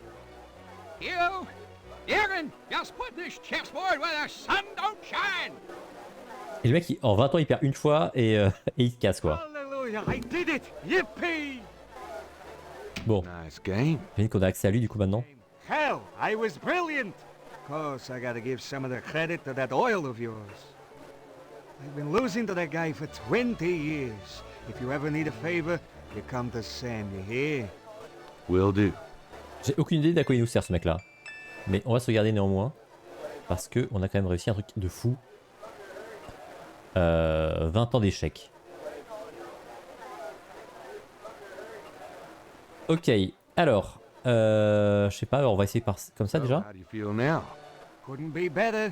can just put this chessboard where the sun don't shine. Et le mec, en 20 ans, il perd une fois et il se casse, quoi. Hallelujah, I did it! Yippee! Bon. Nice game. J'imagine qu'on a accès à lui, du coup, maintenant. Hell, I was brilliant! Of course, I gotta give some of the credit to that oil of yours. I've been losing to that guy for 20 years. If you ever need a favor, you come to Sam, you hear? Will do. J'ai aucune idée d'à quoi il nous sert, ce mec-là. Mais on va se regarder néanmoins. Parce que on a quand même réussi un truc de fou. 20 ans d'échecs. Ok, alors, je sais pas, on va essayer par comme ça déjà. Couldn't be better.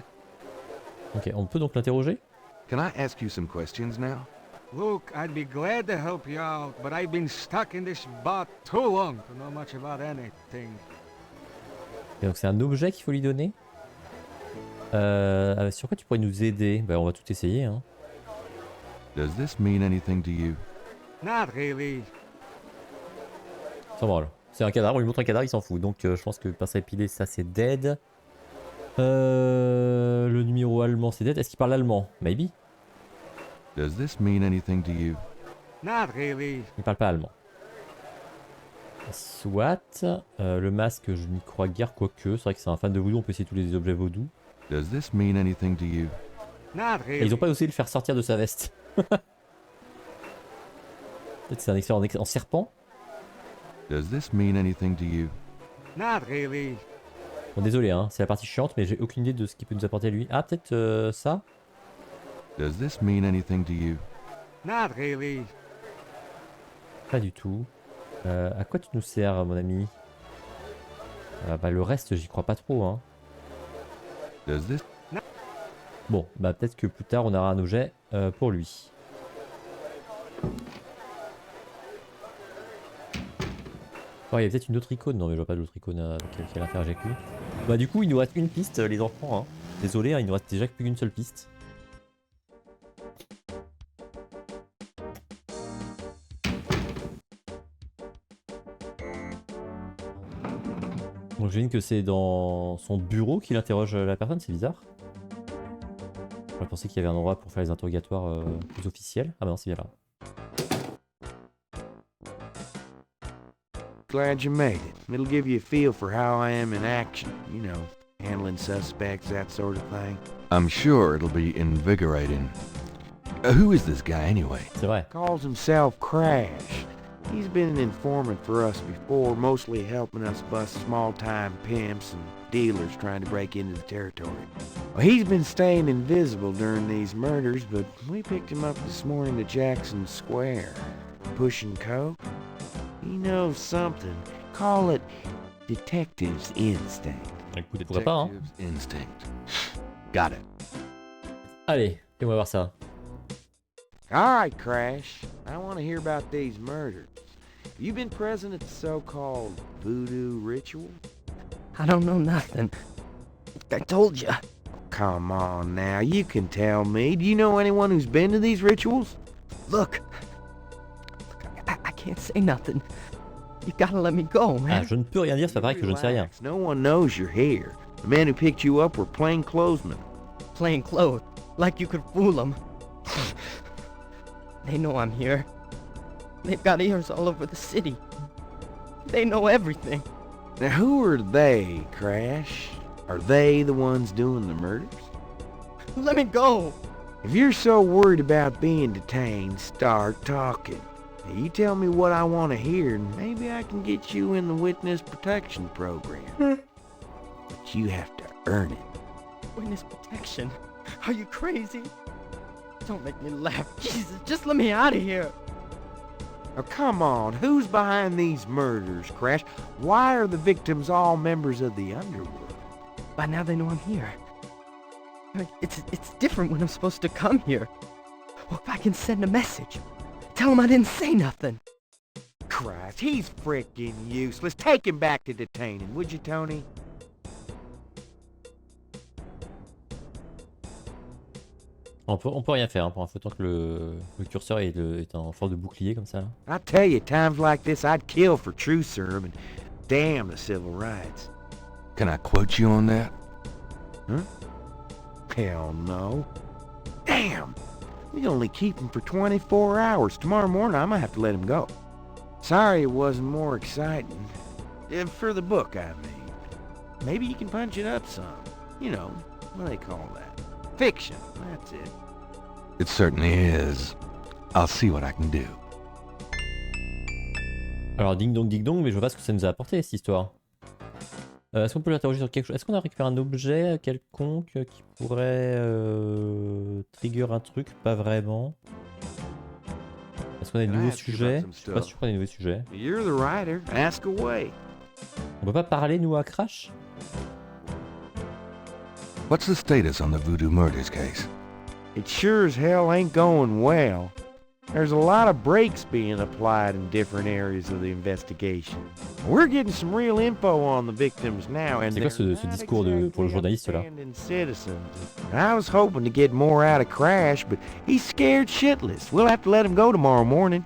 Ok, on peut donc l'interroger. Can I ask you some questions now? Luke, I'd be glad to help you out, but I've been stuck in this bot too long to know much about anything. Et donc c'est un objet qu'il faut lui donner. Sur quoi tu pourrais nous aider? Bah on va tout essayer, hein. Does this mean anything to you? Not really. Ça branle. C'est un cadavre, on lui montre un cadavre, il s'en fout. Donc je pense que pince à épiler, ça c'est dead. Le numéro allemand c'est dead. Est-ce qu'il parle allemand? Maybe. Does this mean anything to you? Not really. Il parle pas allemand. Soit. Le masque, je n'y crois guère, quoique. C'est vrai que c'est un fan de voodoo, on peut essayer tous les objets vaudou. Does this mean anything to you? Not really. Et ils ont pas osé le faire sortir de sa veste. Peut-être c'est un expert en serpent. Does this mean anything to you? Not really. Bon désolé hein, c'est la partie chiante mais j'ai aucune idée de ce qu'il peut nous apporter lui. Ah peut-être ça? Does this mean anything to you? Not really. Pas du tout. À quoi tu nous sers mon ami? Bah le reste j'y crois pas trop hein. Does this... Bon bah peut-être que plus tard on aura un objet pour lui. Oh, il y a peut-être une autre icône. Non mais je vois pas d'autre icône avec quelle affaire j'ai avec lui. Bah du coup il nous reste une piste les enfants hein. Désolé hein, il nous reste déjà plus qu'une seule piste. Donc j'imagine que c'est dans son bureau qu'il interroge la personne, c'est bizarre. J'aurais pensé qu'il y avait un endroit pour faire les interrogatoires plus officiels. Ah bah non c'est bien là. Glad you made it. It'll give you a feel for how I am in action. You know, handling suspects, that sort of thing. I'm sure it'll be invigorating. Who is this guy anyway? C'est vrai. Calls himself Crash. He's been an informant for us before, mostly helping us bust small-time pimps and dealers trying to break into the territory. Well, he's been staying invisible during these murders, but we picked him up this morning at Jackson Square. Pushing coke. He knows something. Call it detective's instinct. Écoute, pourquoi pas hein. Instinct. Got it. Allez, on va voir ça. Alright, Crash. I want to hear about these murders. Have you been present at the so-called voodoo ritual? I don't know nothing. I told you. Come on now, you can tell me. Do you know anyone who's been to these rituals? Look, I can't say nothing. You gotta let me go, man. Ah, je ne peux rien dire, ça paraît que je ne sais rien. No one knows you're here. The men who picked you up were plainclothesmen. Plain clothes, like you could fool them. They know I'm here. They've got ears all over the city. They know everything. Now who are they, Crash? Are they the ones doing the murders? Let me go! If you're so worried about being detained, start talking. Now you tell me what I want to hear, and maybe I can get you in the witness protection program. but you have to earn it. Witness protection? Are you crazy? Don't make me laugh. Jesus, just let me out of here. Oh, come on. Who's behind these murders, Crash? Why are the victims all members of the underworld? By now they know I'm here. I mean, it's different when I'm supposed to come here. Well, if I can send a message, tell him I didn't say nothing. Christ, he's frickin' useless. Take him back to detaining, would you, Tony? On peut rien faire hein, pour info tant que le curseur est en forme de bouclier comme ça. I tell you, times like this, I'd kill for truth serum and damn the civil rights. Can I quote you on that? Huh? Hell no. Damn! We only keep him for 24 hours. Tomorrow morning, I might have to let him go. Sorry it wasn't more exciting. For the book, I mean. Maybe you can punch it up some. You know, what do they call that? Fiction, that's it. It certainly is. I'll see what I can do. Alors ding dong, mais je vois pas ce que ça nous a apporté cette histoire. Est-ce qu'on peut l'interroger sur quelque chose? Est-ce qu'on a récupéré un objet quelconque qui pourrait trigger un truc? Pas vraiment. Est-ce qu'on a des nouveaux sujets? Je suis pas sûr qu'on a des nouveaux sujets. You're the writer. Ask away. On peut pas parler nous à Crash? What's the status on the Voodoo Murders case? It sure as hell ain't going well. There's a lot of brakes being applied in different areas of the investigation. We're getting some real info on the victims now, and c'est quoi ce discours pour le journaliste là? I was hoping to get more out of Crash, but he's scared shitless. We'll have to let him go tomorrow morning.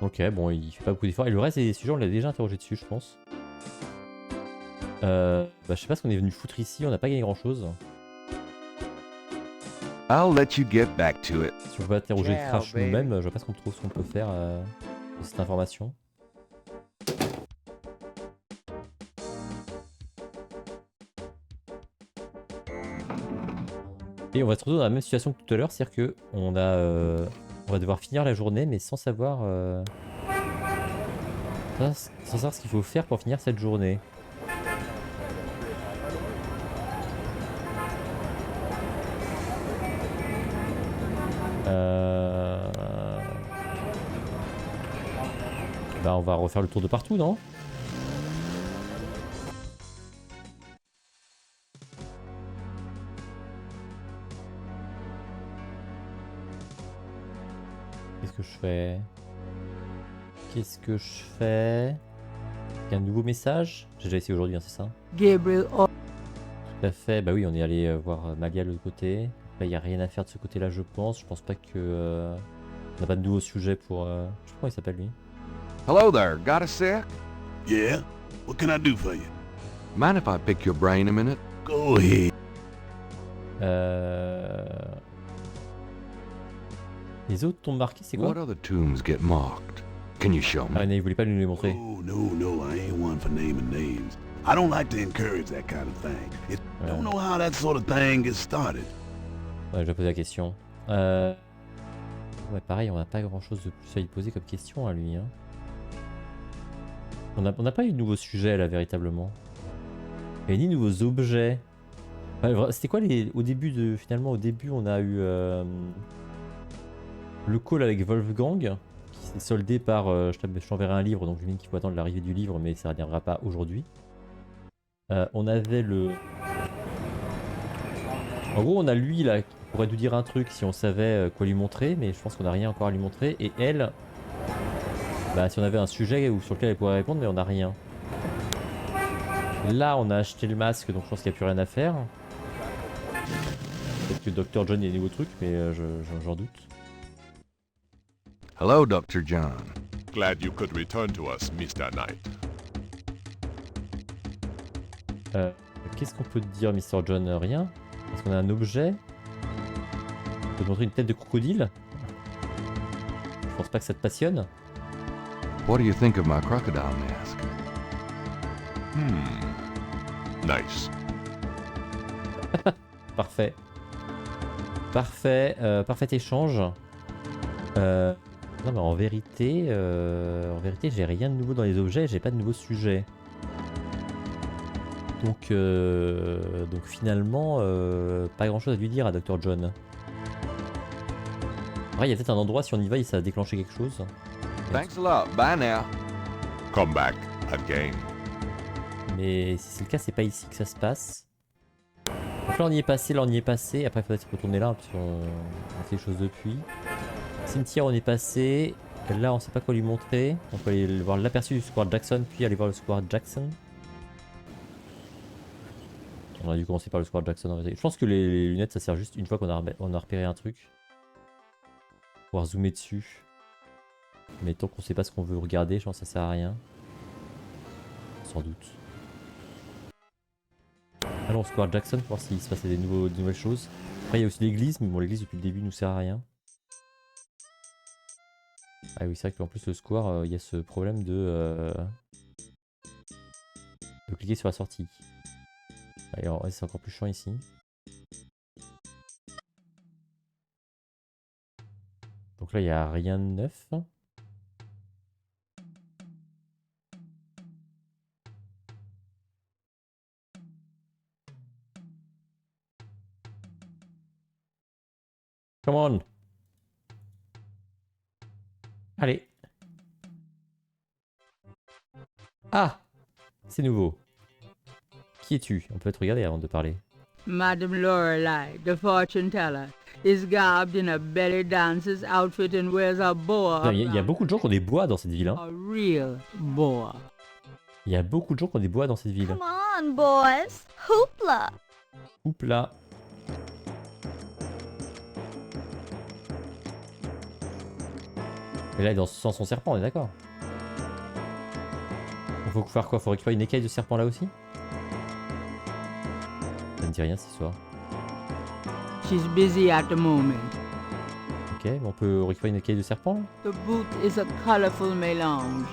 Ok, bon, il fait pas beaucoup d'efforts. Et le reste des sujets, on l'a déjà interrogé dessus, je pense. Bah, je sais pas ce qu'on est venu foutre ici, on n'a pas gagné grand chose. I'll let you get back to it. Si on veut interroger Crash nous-mêmes, je vois pas ce qu'on peut faire de cette information. Et on va se retrouver dans la même situation que tout à l'heure, c'est-à-dire que on va devoir finir la journée, mais sans savoir ce qu'il faut faire pour finir cette journée. Bah on va refaire le tour de partout, non? Qu'est-ce que je fais? Qu'est-ce que je fais? Il y a un nouveau message? J'ai déjà essayé aujourd'hui, hein, c'est ça? Gabriel. Tout à fait, bah oui, on est allé voir Malia de l'autre côté. Là, il n'y a rien à faire de ce côté-là, je pense. Je pense pas que... on n'a pas de nouveau sujet pour... je sais pas comment il s'appelle, lui. Hello there, got a sec? Yeah? What can I do for you? Mind if I pick your brain a minute? Go ahead. Les autres t'ont marqué, c'est quoi? What other tombs get marked? Can you show me? Ah, il voulait pas nous les montrer. Oh, no, I ain't one for naming names. I don't like to encourage that kind of thing. Don't know how that sort of thing gets started. Ouais, je vais poser la question. Ouais, pareil, on n'a pas grand chose de plus à lui poser comme question à lui. Hein. On n'a pas eu de nouveaux sujets là, véritablement. Il n'y a ni nouveaux objets. Ouais, c'était quoi au début finalement, au début, on a eu le call avec Wolfgang qui s'est soldé par. Je t'enverrai un livre, donc je me dis qu'il faut attendre l'arrivée du livre, mais ça ne reviendra pas aujourd'hui. On avait le. En gros, on a lui là qui pourrait nous dire un truc si on savait quoi lui montrer, mais je pense qu'on n'a rien encore à lui montrer. Et elle, bah, si on avait un sujet sur lequel elle pourrait répondre, mais on n'a rien. Là, on a acheté le masque, donc je pense qu'il n'y a plus rien à faire. Peut-être que Dr. John, il y a des nouveaux trucs, mais j'en doute. Hello, Dr. John. Glad you could return to us, Mr. Knight. Qu'est-ce qu'on peut te dire, Mr. John? Rien? Est-ce qu'on a un objet? On peut te montrer une tête de crocodile? Je pense pas que ça te passionne. What do you think of my crocodile mask? Nice. Parfait. Parfait. Parfait échange. Non mais en vérité, j'ai rien de nouveau dans les objets, j'ai pas de nouveaux sujets. Donc finalement, pas grand chose à lui dire à Dr. John. Ouais, il y a peut-être un endroit, si on y va, ça va déclencher quelque chose. Thanks a lot. Bye now. Come back again. Mais si c'est le cas, c'est pas ici que ça se passe. Donc là, on y est passé, là, on y est passé. Après, il faudrait se retourner là, parce qu'on fait les choses depuis. Cimetière, on est passé. Là, on sait pas quoi lui montrer. On peut aller voir l'aperçu du square Jackson, puis aller voir le square Jackson. On a dû commencer par le square Jackson en réalité. Je pense que les lunettes, ça sert juste une fois qu'on a repéré un truc. Pouvoir zoomer dessus. Mais tant qu'on sait pas ce qu'on veut regarder, je pense que ça sert à rien. Sans doute. Allons au square Jackson pour voir s'il se passait des nouvelles choses. Après, il y a aussi l'église, mais bon, l'église depuis le début nous sert à rien. Ah oui, c'est vrai qu'en plus, le square, il y a ce problème de cliquer sur la sortie. Alors, c'est encore plus chiant ici. Donc là, il n'y a rien de neuf. Come on. Allez. Ah, c'est nouveau. Qui es-tu? On peut te regarder avant de parler. Madame Lorelei, the fortune teller, is garbed in a belly dancer's outfit and wears a boa. Il y a beaucoup de gens qui ont des bois dans cette ville. Hein. A real boa. Il y a beaucoup de gens qui ont des bois dans cette ville. Come on, boys. Hoopla. Hoopla. Mais là, il est sans son serpent, on est d'accord. Il faut faire quoi? Faut récupérer une écaille de serpent là aussi? Ça ne dit rien ce soir. She's busy at the moment. Ok, on peut récupérer une écaille de serpent. The booth is a colorful mélange.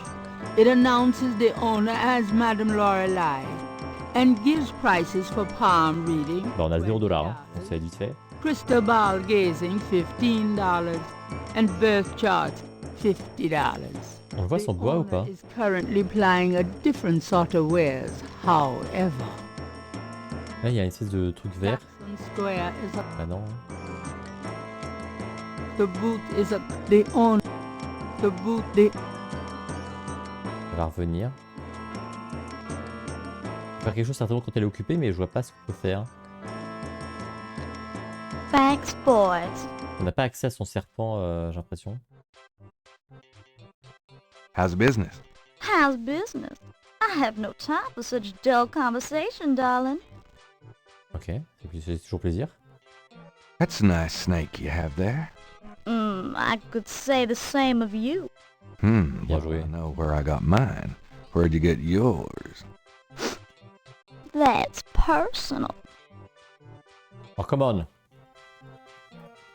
It announces the owner as Madame Lorelei and gives prices for palm reading. Bah on a 0$, hein. Donc ça va vite fait. Crystal ball gazing, $15, and birth charts, $50. On voit son bois ou pas? Is currently plying a different sort of wares, however. Là il y a une espèce de truc vert. Square is a Ah non. The booth is a the owner. The booth the Elle va revenir. Faire quelque chose certainement quand elle est occupée, mais je vois pas ce qu'on peut faire. Thanks, boys. On n'a pas accès à son serpent, j'ai l'impression. How's business? How's business? I have no time for such dull conversation, darling. Ok, c'est toujours plaisir. That's a nice snake you have there. I could say the same of you. Bien joué. I know where I got mine. Where'd you get yours? That's personal. Oh, come on.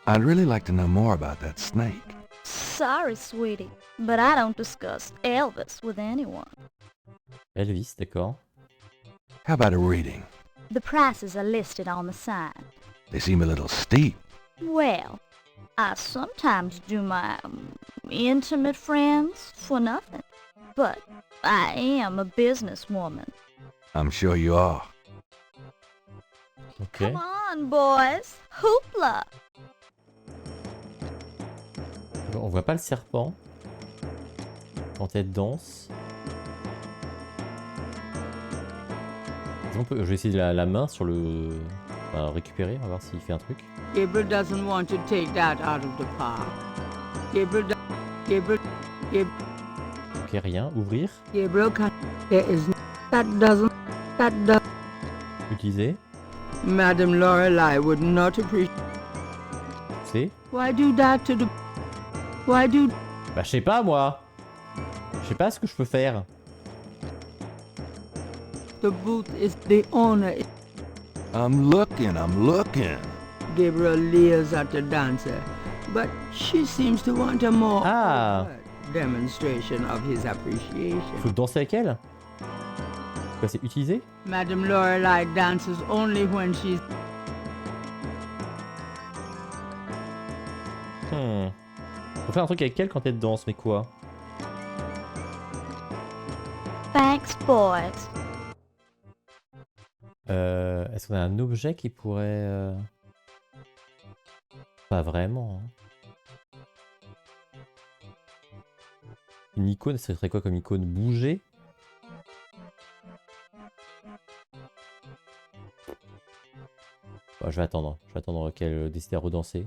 I'd really like to know more about that snake. Sorry, sweetie, but I don't discuss Elvis with anyone. Elvis, d'accord. How about a reading? The prices are listed on the sign. They seem a little steep. Well, I sometimes do my intimate friends for nothing, but I am a businesswoman. I'm sure you are. Ok. Come on, boys, hoopla! On voit pas le serpent quand elle danse. Je vais essayer la main sur le... récupérer, on va voir s'il fait un truc. Gabriel doesn't want to take that out of the park. Gabriel. Ok, rien. Ouvrir. Gabriel can. There is. That does. Utiliser. Madame Lorelei would not appreciate. C'est. Why do that to the. Why do. Bah je sais pas moi. Je sais pas ce que je peux faire. The booth is the owner. I'm looking. Gabriel leers at the dancer, but she seems to want a more demonstration of his appreciation. Faut danser avec elle? Quoi, c'est utiliser? Madame Lorelei dances only when she's... Faut faire un truc avec elle quand elle danse, mais quoi? Thanks, boys. Est-ce qu'on a un objet qui pourrait... Pas vraiment. Hein. Une icône, ça serait quoi comme icône? Bouger? Bon, je vais attendre qu'elle décide à redanser.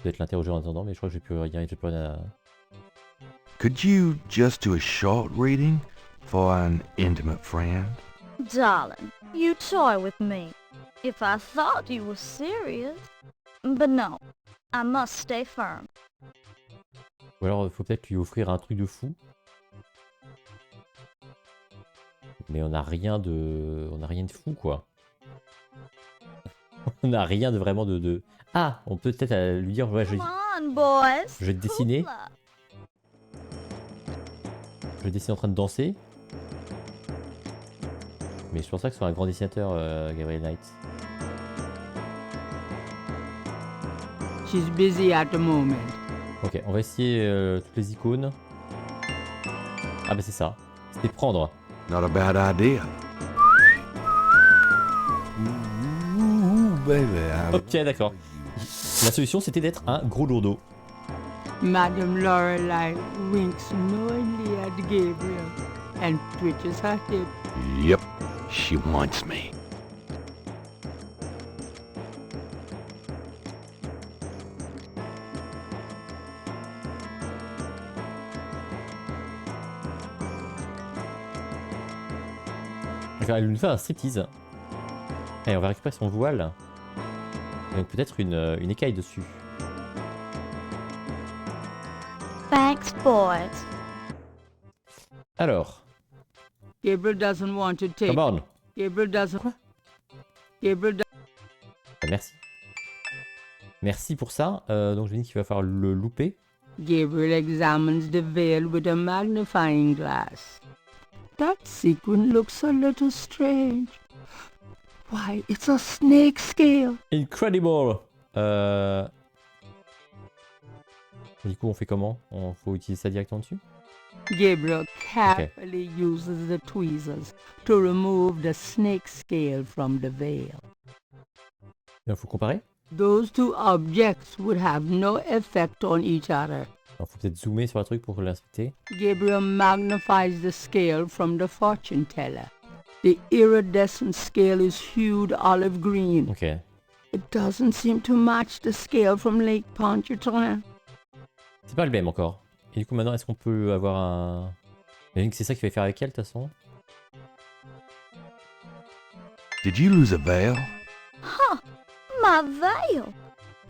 Peut-être l'interroger en attendant, mais je crois que j'ai plus rien à... Could you just do a short reading for an intimate friend? Darling, you toy with me. If I thought you were serious. But no, I must stay firm. Ou alors il faut peut-être lui offrir un truc de fou. Mais on n'a rien de... fou quoi. On n'a rien de vraiment de... Ah, on peut peut-être lui dire, ouais, je vais te dessiner. Je vais dessiner en train de danser. Mais je pense pas que ce soit un grand dessinateur, Gabriel Knight. She's busy at the moment. Ok, on va essayer toutes les icônes. Ah bah c'est ça. C'était prendre. Not a bad idea. Ok, d'accord. La solution c'était d'être un gros lourdeau. Madame Lorelei winks knowingly at Gabriel and twitches her hip. Yep, she wants me. D'accord, elle nous fait un striptease. Et on va récupérer son voile. Et donc peut-être une écaille dessus. Thanks, boys. Alors. Gabriel doesn't want to take. Come on. Gabriel doesn't. Quoi? Gabriel. Merci. Merci pour ça. Donc je me dis qu'il va falloir le louper. Gabriel examines the veil with a magnifying glass. That sequin looks a little strange. Why, it's a snake scale. Incredible. Du coup, on fait comment? On faut utiliser ça directement dessus? Gabriel carefully uses the tweezers to remove the snake scale from the veil. Il faut comparer? Those two objects would have no effect on each other. Il faut peut-être zoomer sur le truc pour l'inspecter. Gabriel magnifies the scale from the fortune teller. The iridescent scale is hued olive green. Ok. It doesn't seem to match the scale from Lake Pontchartrain. C'est pas le même encore. Et du coup maintenant est-ce qu'on peut avoir un... J'imagine que c'est ça qu'il va faire avec elle de toute façon. Did you lose a veil? Huh, my veil.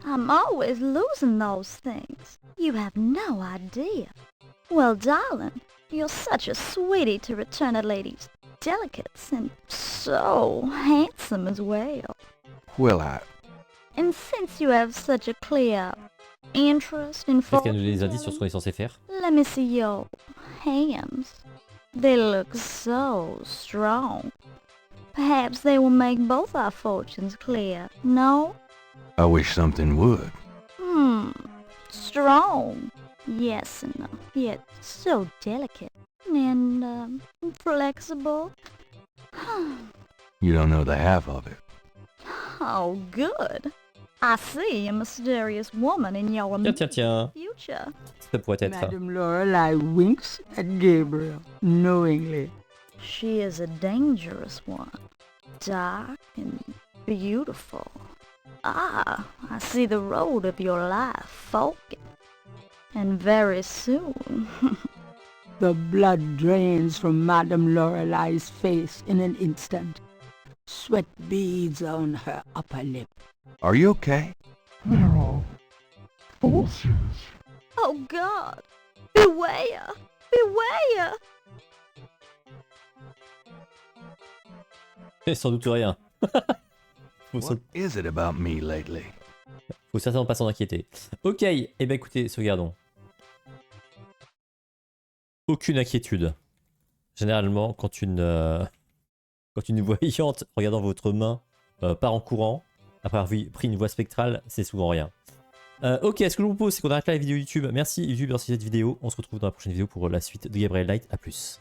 I'm always losing those things. You have no idea. Well, darling, you're such a sweetie to return a lady's delicates and so handsome as well. Well, And since you have such a clear interest in Peut-être qu'elle nous donne des indices sur ce qu'on est censé faire. Let me see your hands. They look so strong. Perhaps they will make both our fortunes clear, no? I wish something would. Strong. Yes and no, yet so delicate and flexible. You don't know the half of it. Oh, good. I see a mysterious woman in your Tiens. future. Ça pourrait être ça. Madame Lorelei winks at Gabriel knowingly. She is a dangerous one. Dark and beautiful. Ah, I see the road of your life forking. And very soon. The blood drains from Madame Lorelei's face in an instant. Sweat beads on her upper lip. Are you okay? They're all horses. Oh God! Beware! Beware! Sans doute rien. What is it about me lately? Faut certainement pas s'en inquiéter. Ok, et ben écoutez, sauvegardons. Aucune inquiétude. Généralement, quand une voyante, regardant votre main, part en courant, après avoir pris une voie spectrale, c'est souvent rien. Ok, ce que je vous propose, c'est qu'on arrête là la vidéo YouTube. Merci YouTube, merci cette vidéo. On se retrouve dans la prochaine vidéo pour la suite de Gabriel Knight. A plus.